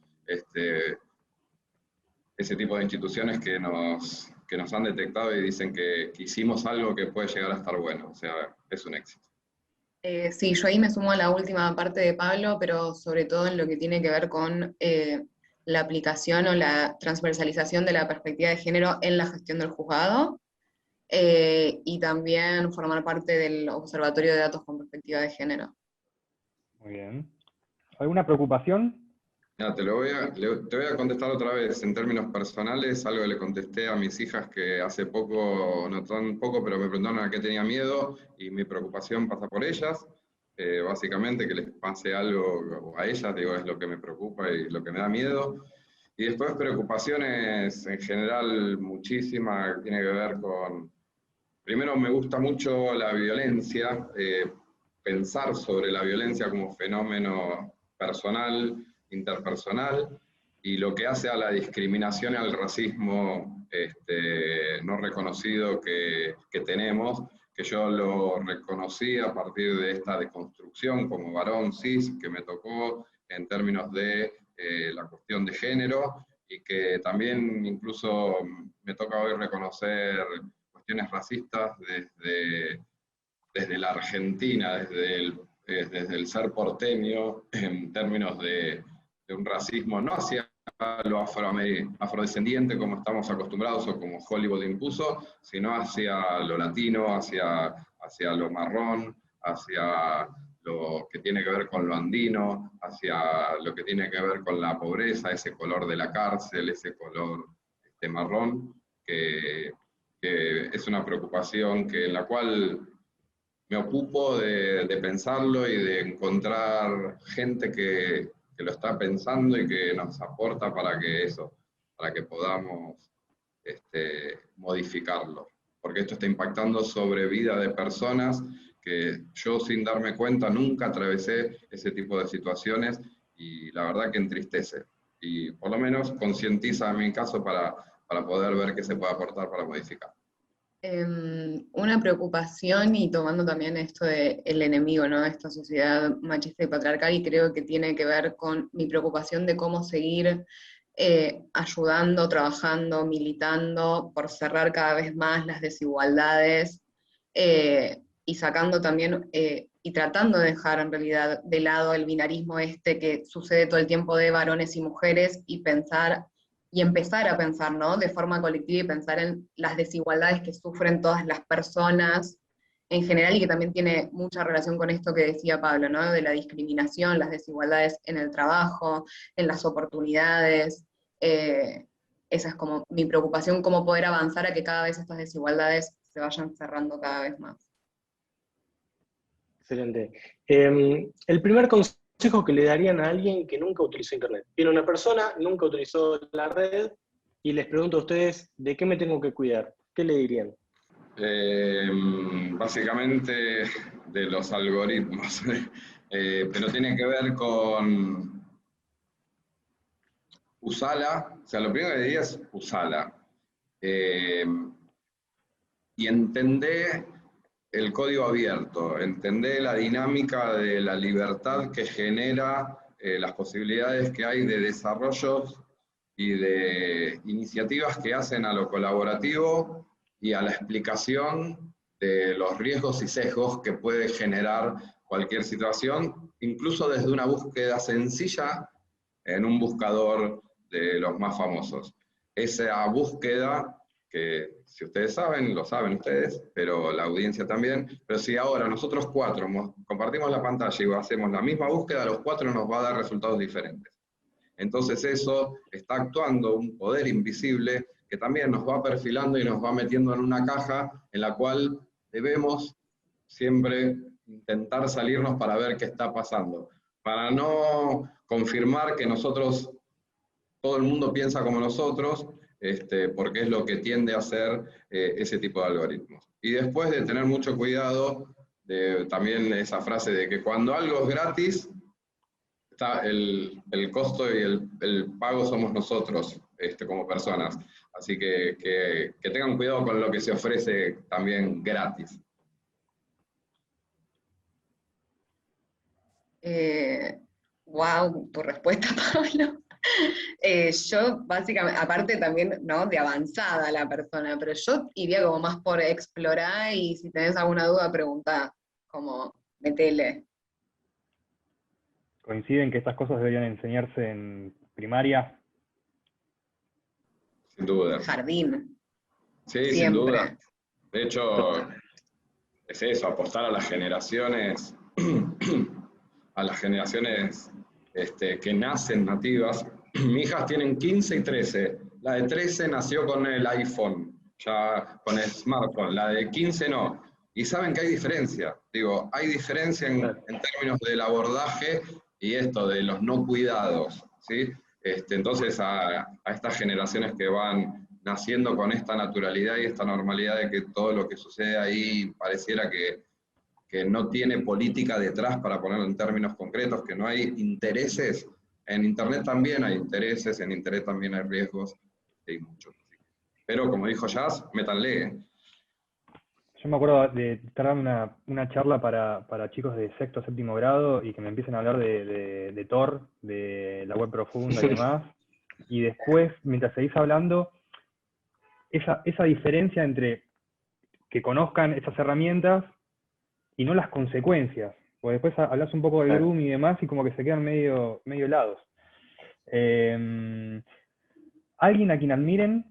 ese tipo de instituciones que nos han detectado y dicen que hicimos algo que puede llegar a estar bueno. O sea, es un éxito. Sí, yo ahí me sumo a la última parte de Pablo, pero sobre todo en lo que tiene que ver con la aplicación o la transversalización de la perspectiva de género en la gestión del juzgado, y también formar parte del Observatorio de Datos con Perspectiva de Género. Muy bien. ¿Alguna preocupación? Ya, te voy a contestar otra vez en términos personales, algo que le contesté a mis hijas que hace poco, no tan poco, pero me preguntaron a qué tenía miedo, y mi preocupación pasa por ellas. Básicamente que les pase algo a ellas, digo, es lo que me preocupa y lo que me da miedo. Y después preocupaciones en general muchísimas, que tiene que ver con, primero me gusta mucho la violencia, pensar sobre la violencia como fenómeno personal, interpersonal, y lo que hace a la discriminación y al racismo no reconocido que tenemos, que yo lo reconocí a partir de esta deconstrucción como varón cis que me tocó en términos de la cuestión de género, y que también incluso me toca hoy reconocer cuestiones racistas desde la Argentina, desde el ser porteño, en términos de un racismo no hacia lo afrodescendiente como estamos acostumbrados o como Hollywood impuso, sino hacia lo latino, hacia lo marrón, hacia lo que tiene que ver con lo andino, hacia lo que tiene que ver con la pobreza, ese color de la cárcel, ese color marrón, que es una preocupación en la cual me ocupo de pensarlo y de encontrar gente que lo está pensando y que nos aporta para que podamos modificarlo. Porque esto está impactando sobre vida de personas que yo, sin darme cuenta, nunca atravesé ese tipo de situaciones, y la verdad que entristece. Y por lo menos concientiza en mi caso para poder ver qué se puede aportar para modificar. Una preocupación, y tomando también esto del enemigo, ¿no?, de esta sociedad machista y patriarcal, y creo que tiene que ver con mi preocupación de cómo seguir ayudando, trabajando, militando por cerrar cada vez más las desigualdades, y sacando también, y tratando de dejar en realidad de lado el binarismo que sucede todo el tiempo de varones y mujeres, y pensar y empezar a pensar, ¿no?, de forma colectiva, y pensar en las desigualdades que sufren todas las personas en general, y que también tiene mucha relación con esto que decía Pablo, ¿no?, de la discriminación, las desigualdades en el trabajo, en las oportunidades. Esa es como mi preocupación, cómo poder avanzar a que cada vez estas desigualdades se vayan cerrando cada vez más. Excelente. El primer consejo que le darían a alguien que nunca utilizó Internet. Viene una persona, nunca utilizó la red, y les pregunto a ustedes, ¿de qué me tengo que cuidar? ¿Qué le dirían? Básicamente de los algoritmos, pero tiene que ver con usala, o sea, lo primero que diría es usala, y entender el código abierto, entender la dinámica de la libertad que genera las posibilidades que hay de desarrollos y de iniciativas que hacen a lo colaborativo y a la explicación de los riesgos y sesgos que puede generar cualquier situación, incluso desde una búsqueda sencilla en un buscador de los más famosos. Esa búsqueda, que si ustedes saben, lo saben ustedes, pero la audiencia también, pero si ahora nosotros cuatro compartimos la pantalla y hacemos la misma búsqueda, los cuatro nos va a dar resultados diferentes. Entonces eso está actuando un poder invisible que también nos va perfilando y nos va metiendo en una caja en la cual debemos siempre intentar salirnos para ver qué está pasando, para no confirmar que nosotros, todo el mundo piensa como nosotros, porque es lo que tiende a hacer ese tipo de algoritmos. Y después de tener mucho cuidado, también esa frase de que cuando algo es gratis, está el costo y el pago somos nosotros como personas. Así que tengan cuidado con lo que se ofrece también gratis. Wow, tu respuesta, Pablo. Yo básicamente, aparte también, ¿no? De avanzada la persona, pero yo iría como más por explorar y si tenés alguna duda, preguntá, como metele. ¿Coinciden que estas cosas deberían enseñarse en primaria? Sin duda. Jardín, Sí, sin siempre. duda. De hecho, es eso, apostar a las generaciones, que nacen nativas. Mis hijas tienen 15 y 13. La de 13 nació con el iPhone, ya con el smartphone. La de 15 no. Y saben que hay diferencia. Digo, hay diferencia en términos del abordaje y esto de los no cuidados, ¿sí? Entonces a estas generaciones que van naciendo con esta naturalidad y esta normalidad de que todo lo que sucede ahí pareciera que no tiene política detrás, para ponerlo en términos concretos, que no hay intereses. En Internet también hay intereses, en Internet también hay riesgos, hay muchos. Pero como dijo Jazz, métanle. Yo me acuerdo de estar dando una charla para chicos de sexto, séptimo grado y que me empiecen a hablar de Tor, de la web profunda y demás. Y después, mientras seguís hablando, esa diferencia entre que conozcan esas herramientas y no las consecuencias. Porque después hablas un poco del grooming y demás y como que se quedan medio helados. ¿Alguien a quien admiren?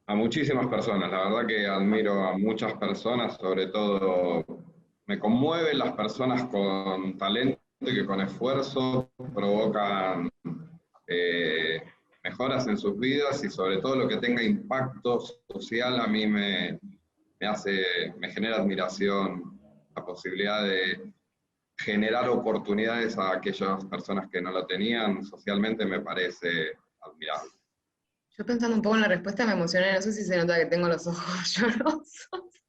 A muchísimas personas, la verdad que admiro a muchas personas, sobre todo me conmueven las personas con talento y que con esfuerzo provocan mejoras en sus vidas, y sobre todo lo que tenga impacto social a mí me genera admiración, la posibilidad de generar oportunidades a aquellas personas que no lo tenían. Socialmente me parece admirable. Yo pensando un poco en la respuesta me emocioné, no sé si se nota que tengo los ojos llorosos.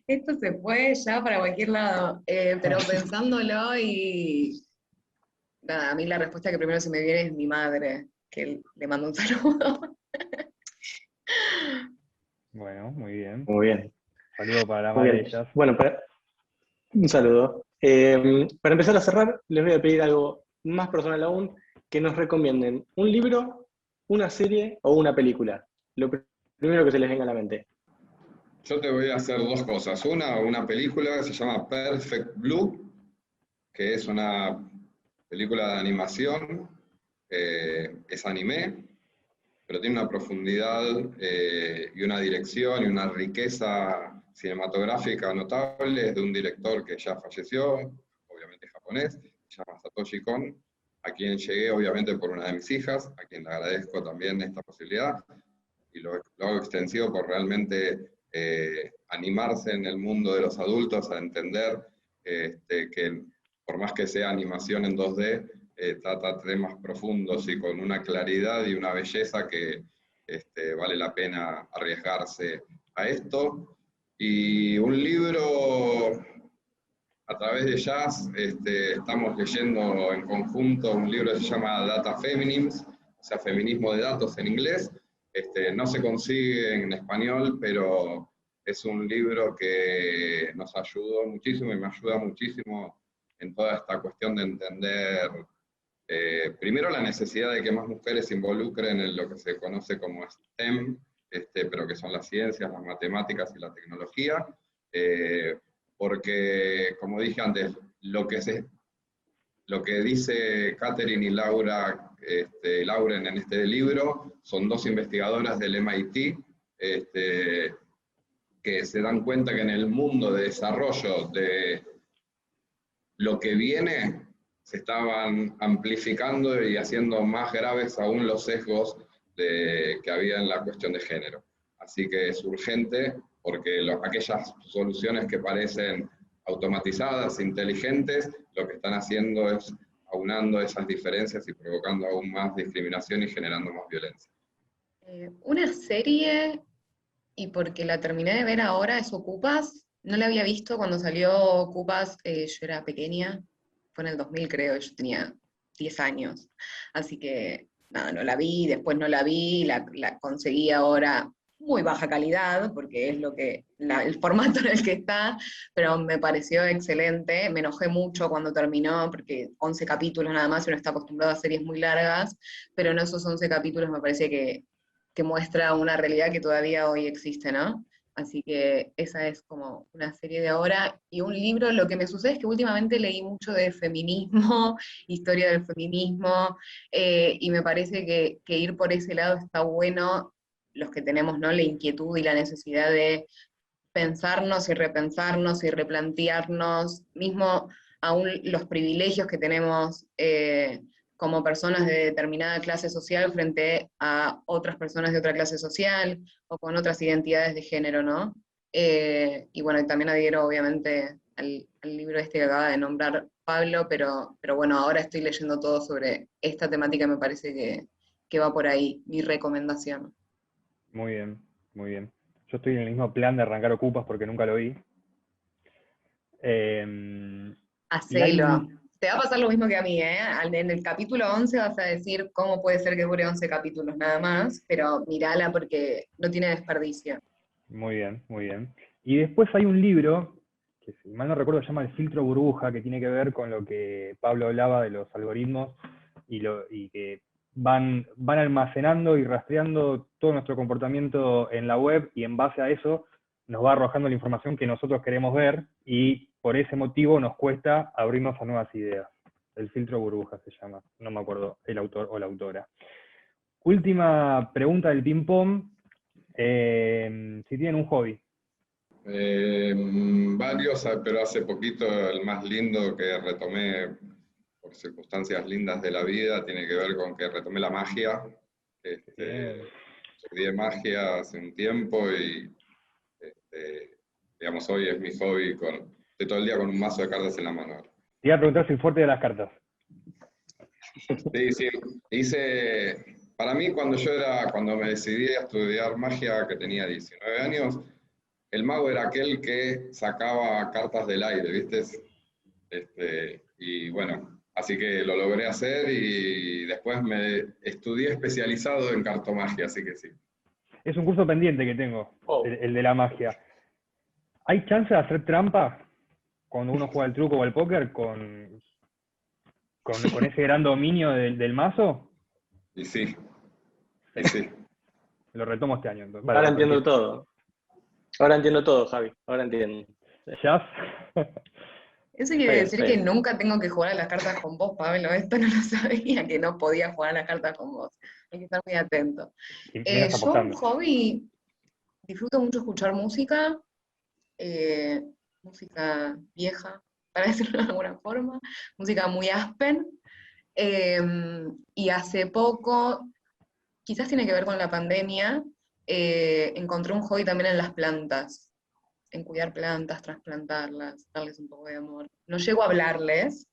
Esto se fue ya para cualquier lado, pero pensándolo y... Nada, a mí la respuesta que primero se me viene es mi madre, que le mando un saludo. Bueno, muy bien. Muy bien. Saludo para la Muy madre bien. de ellas. Bueno, un saludo. Para empezar a cerrar, les voy a pedir algo más personal aún, que nos recomienden un libro, una serie o una película. Lo primero que se les venga a la mente. Yo te voy a hacer dos cosas. Una película que se llama Perfect Blue, que es una película de animación, es anime, pero tiene una profundidad y una dirección y una riqueza cinematográfica notable. Es de un director que ya falleció, obviamente japonés, se llama Satoshi Kon, a quien llegué obviamente por una de mis hijas, a quien le agradezco también esta posibilidad, y lo hago extensivo por realmente animarse en el mundo de los adultos a entender que por más que sea animación en 2D, trata temas profundos y con una claridad y una belleza que vale la pena arriesgarse a esto. Y un libro, a través de Jazz, estamos leyendo en conjunto un libro que se llama Data Feminism, o sea, feminismo de datos en inglés. No se consigue en español, pero es un libro que nos ayudó muchísimo y me ayuda muchísimo en toda esta cuestión de entender, primero, la necesidad de que más mujeres se involucren en lo que se conoce como STEM, pero que son las ciencias, las matemáticas y la tecnología, porque, como dije antes, lo que dice Catherine y Lauren en este libro, son dos investigadoras del MIT, que se dan cuenta que en el mundo de desarrollo de lo que viene, se estaban amplificando y haciendo más graves aún los sesgos que había en la cuestión de género. Así que es urgente porque aquellas soluciones que parecen automatizadas, inteligentes, lo que están haciendo es aunando esas diferencias y provocando aún más discriminación y generando más violencia. Una serie, y porque la terminé de ver ahora, es Ocupas. No la había visto cuando salió Ocupas, yo era pequeña, fue en el 2000 creo, yo tenía 10 años. Así que nada, no la vi, después no la vi, la conseguí ahora muy baja calidad, porque es el formato en el que está, pero me pareció excelente. Me enojé mucho cuando terminó, porque 11 capítulos nada más, y uno está acostumbrado a series muy largas, pero en esos 11 capítulos me parece que muestra una realidad que todavía hoy existe, ¿no? Así que esa es como una serie de ahora. Y un libro, lo que me sucede es que últimamente leí mucho de feminismo, historia del feminismo, y me parece que ir por ese lado está bueno, los que tenemos, ¿no?, la inquietud y la necesidad de pensarnos y repensarnos y replantearnos, mismo aún los privilegios que tenemos como personas de determinada clase social frente a otras personas de otra clase social o con otras identidades de género, ¿no? Y bueno, y también adhiero obviamente al libro este que acaba de nombrar Pablo, pero bueno, ahora estoy leyendo todo sobre esta temática, me parece que va por ahí, mi recomendación. Muy bien, muy bien. Yo estoy en el mismo plan de arrancar Ocupas porque nunca lo vi. Y hay Hacelo. Te va a pasar lo mismo que a mí, ¿eh? En el capítulo 11 vas a decir cómo puede ser que dure 11 capítulos nada más, pero mirala porque no tiene desperdicio. Muy bien, muy bien. Y después hay un libro, que si mal no recuerdo se llama El filtro burbuja, que tiene que ver con lo que Pablo hablaba de los algoritmos y que van almacenando y rastreando todo nuestro comportamiento en la web, y en base a eso nos va arrojando la información que nosotros queremos ver, y por ese motivo nos cuesta abrirnos a nuevas ideas. El filtro burbuja se llama, no me acuerdo el autor o la autora. Última pregunta del ping-pong. Si tienen un hobby. Varios, pero hace poquito el más lindo que retomé por circunstancias lindas de la vida tiene que ver con que retomé la magia. Estudié magia hace un tiempo y digamos, hoy es mi hobby. Estoy todo el día con un mazo de cartas en la mano. Te iba a preguntar si el fuerte de las cartas. Sí, para mí cuando me decidí a estudiar magia, que tenía 19 años, el mago era aquel que sacaba cartas del aire, ¿viste? Y bueno, así que lo logré hacer y después me estudié especializado en cartomagia, así que sí. Es un curso pendiente que tengo, el de la magia. ¿Hay chance de hacer trampa cuando uno juega el truco o el póker con ese gran dominio del mazo? Y sí. Lo retomo este año. Entonces. Ahora entiendo todo. Ahora entiendo todo, Javi. Ahora entiendo. ¿Jazz? Eso quiere decir que nunca tengo que jugar a las cartas con vos, Pablo. Esto no lo sabía, que no podía jugar a las cartas con vos. Hay que estar muy atento. Yo, un hobby, disfruto mucho escuchar música, música vieja, para decirlo de alguna forma, música muy Aspen. Y hace poco, quizás tiene que ver con la pandemia, encontré un hobby también en las plantas, en cuidar plantas, trasplantarlas, darles un poco de amor. No llego a hablarles,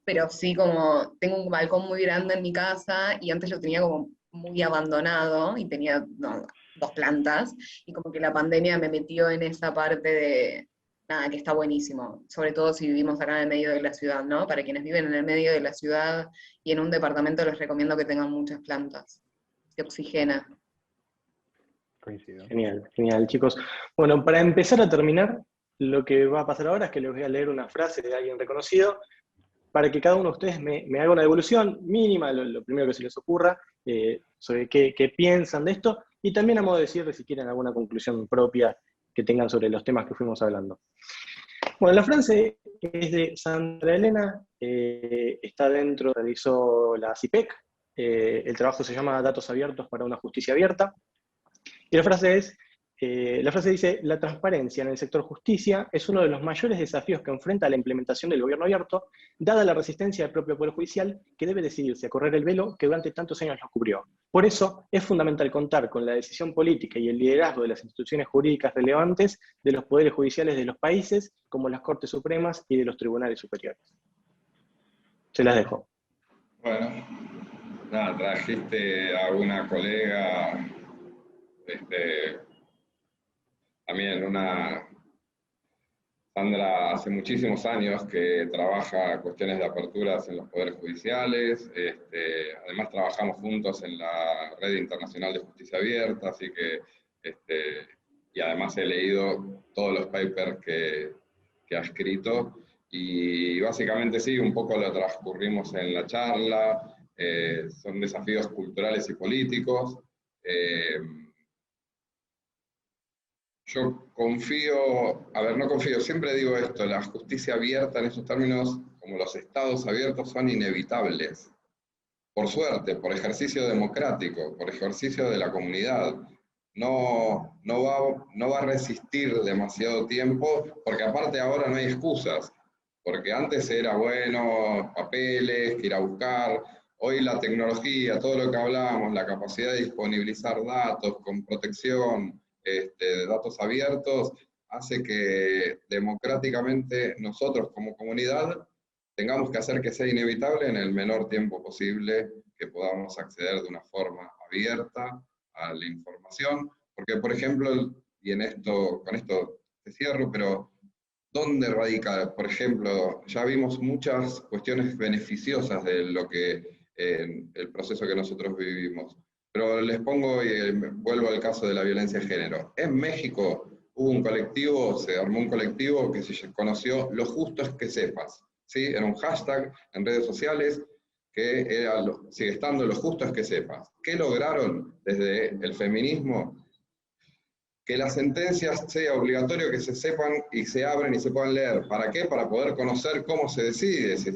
pero sí como tengo un balcón muy grande en mi casa y antes lo tenía como muy abandonado y tenía 2 plantas, y como que la pandemia me metió en esa parte de, nada, que está buenísimo, sobre todo si vivimos acá en el medio de la ciudad, ¿no? Para quienes viven en el medio de la ciudad y en un departamento les recomiendo que tengan muchas plantas, se oxigena. Coincido. Genial, genial, chicos. Bueno, para empezar a terminar, lo que va a pasar ahora es que les voy a leer una frase de alguien reconocido para que cada uno de ustedes me haga una devolución mínima, lo primero que se les ocurra, sobre qué piensan de esto, y también a modo de cierre si quieren alguna conclusión propia que tengan sobre los temas que fuimos hablando. Bueno, la frase es de Sandra Elena, está dentro, realizó la CIPEC, el trabajo se llama Datos abiertos para una justicia abierta, y la frase es: La frase dice: la transparencia en el sector justicia es uno de los mayores desafíos que enfrenta la implementación del gobierno abierto, dada la resistencia del propio Poder Judicial, que debe decidirse a correr el velo que durante tantos años lo cubrió. Por eso, es fundamental contar con la decisión política y el liderazgo de las instituciones jurídicas relevantes de los poderes judiciales de los países, como las Cortes Supremas y de los tribunales superiores. Se las dejo. Bueno, nada, trajiste a una colega, también Sandra hace muchísimos años que trabaja cuestiones de aperturas en los poderes judiciales, además trabajamos juntos en la Red Internacional de Justicia Abierta, así que, y además he leído todos los papers que ha escrito, y básicamente sí, un poco lo transcurrimos en la charla, son desafíos culturales y políticos. Yo confío, no confío, siempre digo esto, la justicia abierta en esos términos, como los estados abiertos, son inevitables. Por suerte, por ejercicio democrático, por ejercicio de la comunidad. No va a resistir demasiado tiempo, porque aparte ahora no hay excusas. Porque antes era, bueno, papeles, que ir a buscar. Hoy la tecnología, todo lo que hablábamos, la capacidad de disponibilizar datos con protección, de datos abiertos, hace que democráticamente nosotros como comunidad tengamos que hacer que sea inevitable en el menor tiempo posible que podamos acceder de una forma abierta a la información. Porque, por ejemplo, y con esto te cierro, pero ¿dónde radica? Por ejemplo, ya vimos muchas cuestiones beneficiosas de lo que el proceso que nosotros vivimos. Pero les pongo, y vuelvo al caso de la violencia de género. En México se armó un colectivo que se conoció Lo Justo es que Sepas. ¿Sí? Era un hashtag en redes sociales que sigue estando Lo Justo es que Sepas. ¿Qué lograron desde el feminismo? Que las sentencias sea obligatorio que se sepan y se abren y se puedan leer. ¿Para qué? Para poder conocer cómo se decide, si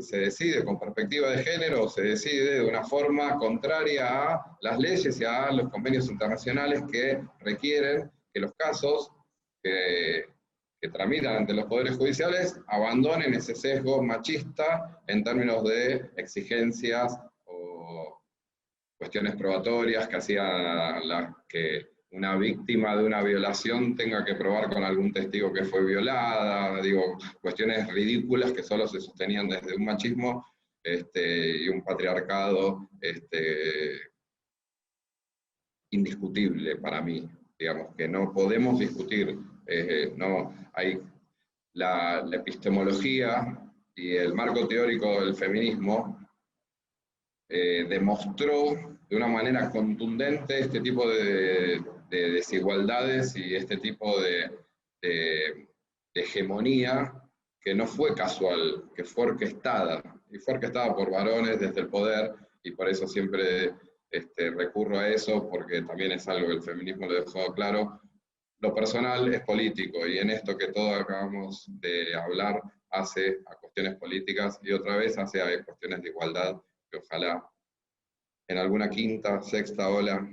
se decide con perspectiva de género o se decide de una forma contraria a las leyes y a los convenios internacionales que requieren que los casos que tramitan ante los poderes judiciales abandonen ese sesgo machista en términos de exigencias o cuestiones probatorias que hacían que una víctima de una violación tenga que probar con algún testigo que fue violada, cuestiones ridículas que solo se sostenían desde un machismo y un patriarcado indiscutible para mí, que no podemos discutir. Hay la epistemología y el marco teórico del feminismo demostró de una manera contundente este tipo de desigualdades y este tipo de hegemonía que no fue casual, que fue orquestada, y fue orquestada por varones desde el poder, y por eso siempre recurro a eso, porque también es algo que el feminismo lo dejó claro. Lo personal es político, y en esto que todos acabamos de hablar hace a cuestiones políticas, y otra vez hace a cuestiones de igualdad, que ojalá en alguna quinta, sexta ola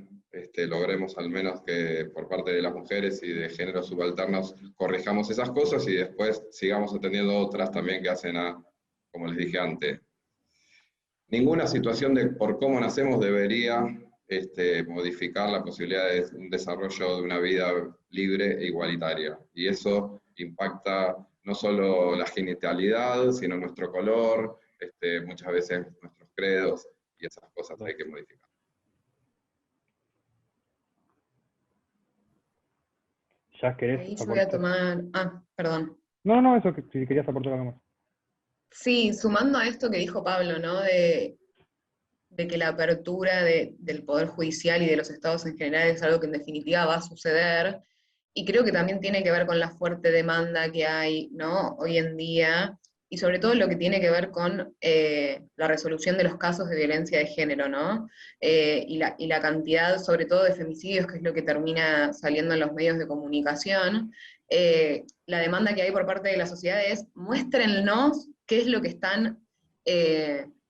logremos al menos que por parte de las mujeres y de géneros subalternos corrijamos esas cosas y después sigamos atendiendo otras también que hacen como les dije antes. Ninguna situación por cómo nacemos debería modificar la posibilidad de un desarrollo de una vida libre e igualitaria. Y eso impacta no solo la genitalidad, sino nuestro color, muchas veces nuestros credos, y esas cosas hay que modificar. ¿Ya querés Ahí yo voy a tomar... perdón. No, eso, que si querías aportar algo más. Sí, sumando a esto que dijo Pablo, ¿no? De que la apertura del Poder Judicial y de los estados en general es algo que en definitiva va a suceder, y creo que también tiene que ver con la fuerte demanda que hay, ¿no? Hoy en día, y sobre todo lo que tiene que ver con la resolución de los casos de violencia de género, ¿no? Y la cantidad, sobre todo, de femicidios, que es lo que termina saliendo en los medios de comunicación. La demanda que hay por parte de la sociedad es: muéstrennos qué es lo que están,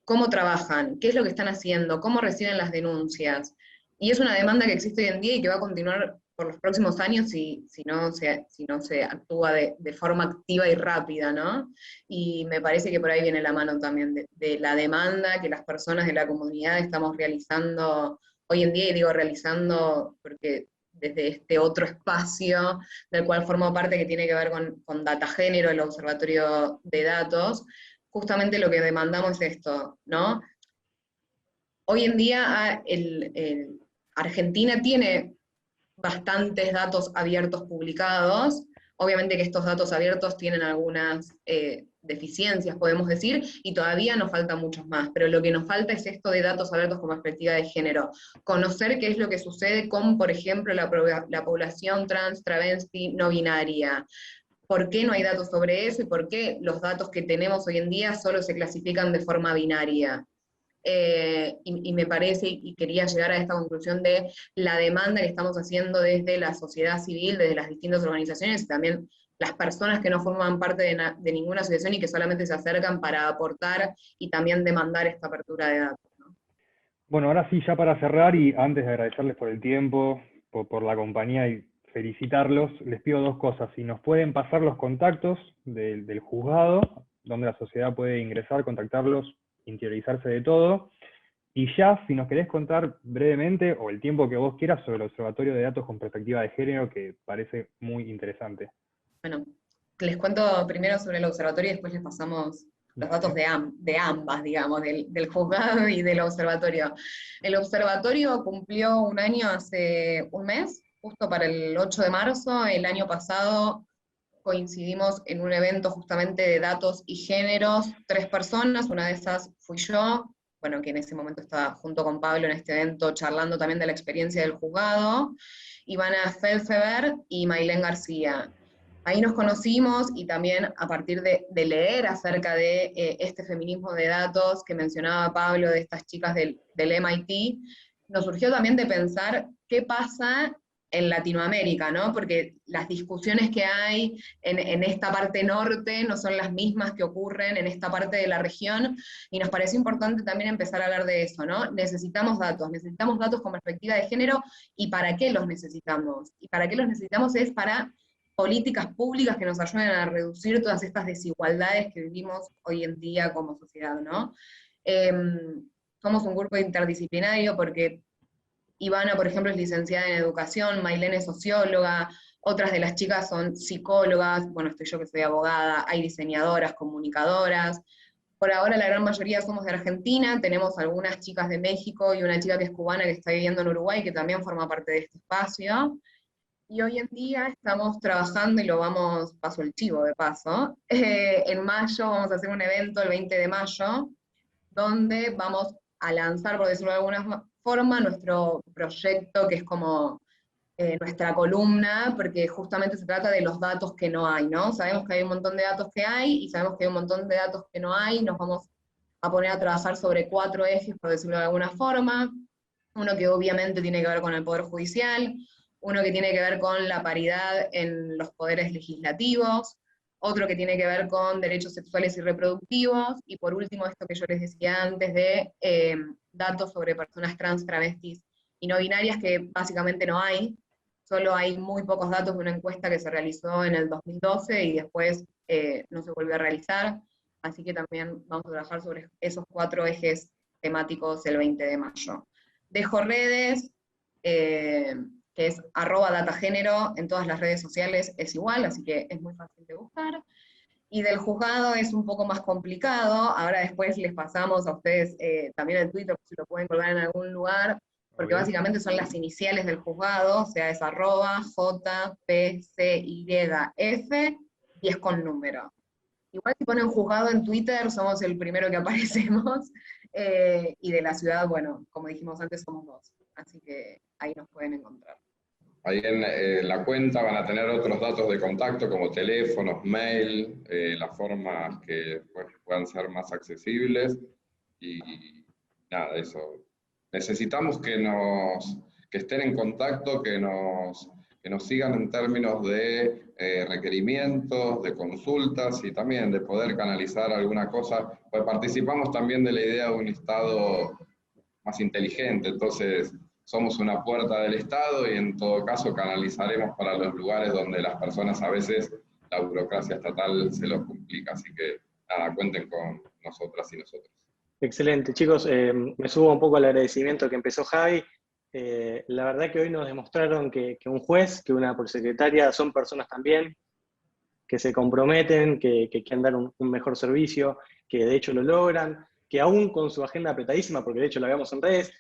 cómo trabajan, qué es lo que están haciendo, cómo reciben las denuncias. Y es una demanda que existe hoy en día y que va a continuar por los próximos años si no se actúa de forma activa y rápida, ¿no? Y me parece que por ahí viene la mano también de la demanda que las personas de la comunidad estamos realizando hoy en día, y digo realizando porque desde este otro espacio del cual formo parte, que tiene que ver con Data Género, el Observatorio de Datos, justamente lo que demandamos es esto, ¿no? Hoy en día Argentina tiene bastantes datos abiertos publicados. Obviamente que estos datos abiertos tienen algunas deficiencias, podemos decir, y todavía nos faltan muchos más, pero lo que nos falta es esto de datos abiertos con perspectiva de género. Conocer qué es lo que sucede con, por ejemplo, la población trans, travesti, no binaria. ¿Por qué no hay datos sobre eso y por qué los datos que tenemos hoy en día solo se clasifican de forma binaria? Y me parece, y quería llegar a esta conclusión de la demanda que estamos haciendo desde la sociedad civil, desde las distintas organizaciones, y también las personas que no forman parte de ninguna asociación y que solamente se acercan para aportar y también demandar esta apertura de datos, ¿no? Bueno, ahora sí, ya para cerrar y antes de agradecerles por el tiempo, por la compañía y felicitarlos, les pido dos cosas. Si nos pueden pasar los contactos del juzgado, donde la sociedad puede ingresar, contactarlos, interiorizarse de todo. Y ya, si nos querés contar brevemente, o el tiempo que vos quieras, sobre el Observatorio de Datos con Perspectiva de Género, que parece muy interesante. Bueno, les cuento primero sobre el observatorio y después les pasamos los datos de ambas, digamos, del juzgado y del observatorio. El observatorio cumplió un año hace un mes, justo para el 8 de marzo. El año pasado coincidimos en un evento justamente de datos y géneros, 3 personas, una de esas fui yo, bueno, que en ese momento estaba junto con Pablo en este evento charlando también de la experiencia del juzgado, Ivana Felseber y Mailén García. Ahí nos conocimos y también a partir de leer acerca de este feminismo de datos que mencionaba Pablo, de estas chicas del MIT, nos surgió también de pensar qué pasa en Latinoamérica, ¿no? Porque las discusiones que hay en esta parte norte no son las mismas que ocurren en esta parte de la región, y nos pareció importante también empezar a hablar de eso, ¿no? Necesitamos datos con perspectiva de género, ¿y para qué los necesitamos? Y para qué los necesitamos es para políticas públicas que nos ayuden a reducir todas estas desigualdades que vivimos hoy en día como sociedad, ¿no? Somos un grupo interdisciplinario porque Ivana, por ejemplo, es licenciada en educación, Mailén es socióloga, otras de las chicas son psicólogas, bueno, estoy yo que soy abogada, hay diseñadoras, comunicadoras. Por ahora la gran mayoría somos de Argentina, tenemos algunas chicas de México y una chica que es cubana que está viviendo en Uruguay, que también forma parte de este espacio. Y hoy en día estamos trabajando, y lo vamos, paso el chivo de paso, en mayo vamos a hacer un evento el 20 de mayo, donde vamos a lanzar, por decirlo de alguna forma, nuestro proyecto, que es como nuestra columna, porque justamente se trata de los datos que no hay, ¿no? Sabemos que hay un montón de datos que hay, y sabemos que hay un montón de datos que no hay, nos vamos a poner a trabajar sobre 4 ejes, por decirlo de alguna forma. Uno que obviamente tiene que ver con el Poder Judicial, uno que tiene que ver con la paridad en los poderes legislativos, otro que tiene que ver con derechos sexuales y reproductivos, y por último esto que yo les decía antes de datos sobre personas trans, travestis y no binarias, que básicamente no hay, solo hay muy pocos datos de una encuesta que se realizó en el 2012 y después no se volvió a realizar, así que también vamos a trabajar sobre esos 4 ejes temáticos el 20 de mayo. Dejo redes, que es @datagénero, en todas las redes sociales es igual, así que es muy fácil de buscar. Y del juzgado es un poco más complicado, ahora después les pasamos a ustedes también el Twitter, si lo pueden colgar en algún lugar, porque básicamente son las iniciales del juzgado, o sea, es @JPCYF, y es con número. Igual si ponen juzgado en Twitter, somos el primero que aparecemos, y de la ciudad, bueno, como dijimos antes, somos 2, así que ahí nos pueden encontrar. Ahí en la cuenta van a tener otros datos de contacto como teléfonos, mail, las formas que pues, puedan ser más accesibles, y nada, eso. Necesitamos que estén en contacto, que nos sigan en términos de requerimientos, de consultas, y también de poder canalizar alguna cosa, pues participamos también de la idea de un Estado más inteligente. Entonces somos una puerta del Estado y en todo caso canalizaremos para los lugares donde las personas a veces la burocracia estatal se los complica. Así que nada, cuenten con nosotras y nosotros. Excelente, chicos, me subo un poco al agradecimiento que empezó Javi. La verdad que hoy nos demostraron que un juez, que una prosecretaria son personas también, que se comprometen, que quieren dar un mejor servicio, que de hecho lo logran, que aún con su agenda apretadísima, porque de hecho la vemos en redes,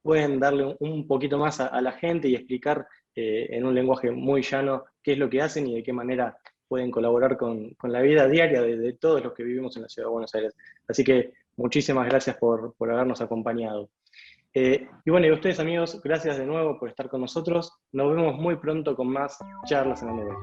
pueden darle un poquito más a la gente y explicar en un lenguaje muy llano qué es lo que hacen y de qué manera pueden colaborar con la vida diaria de todos los que vivimos en la Ciudad de Buenos Aires. Así que muchísimas gracias por habernos acompañado. Y bueno, y a ustedes amigos, gracias de nuevo por estar con nosotros. Nos vemos muy pronto con más charlas en la nube.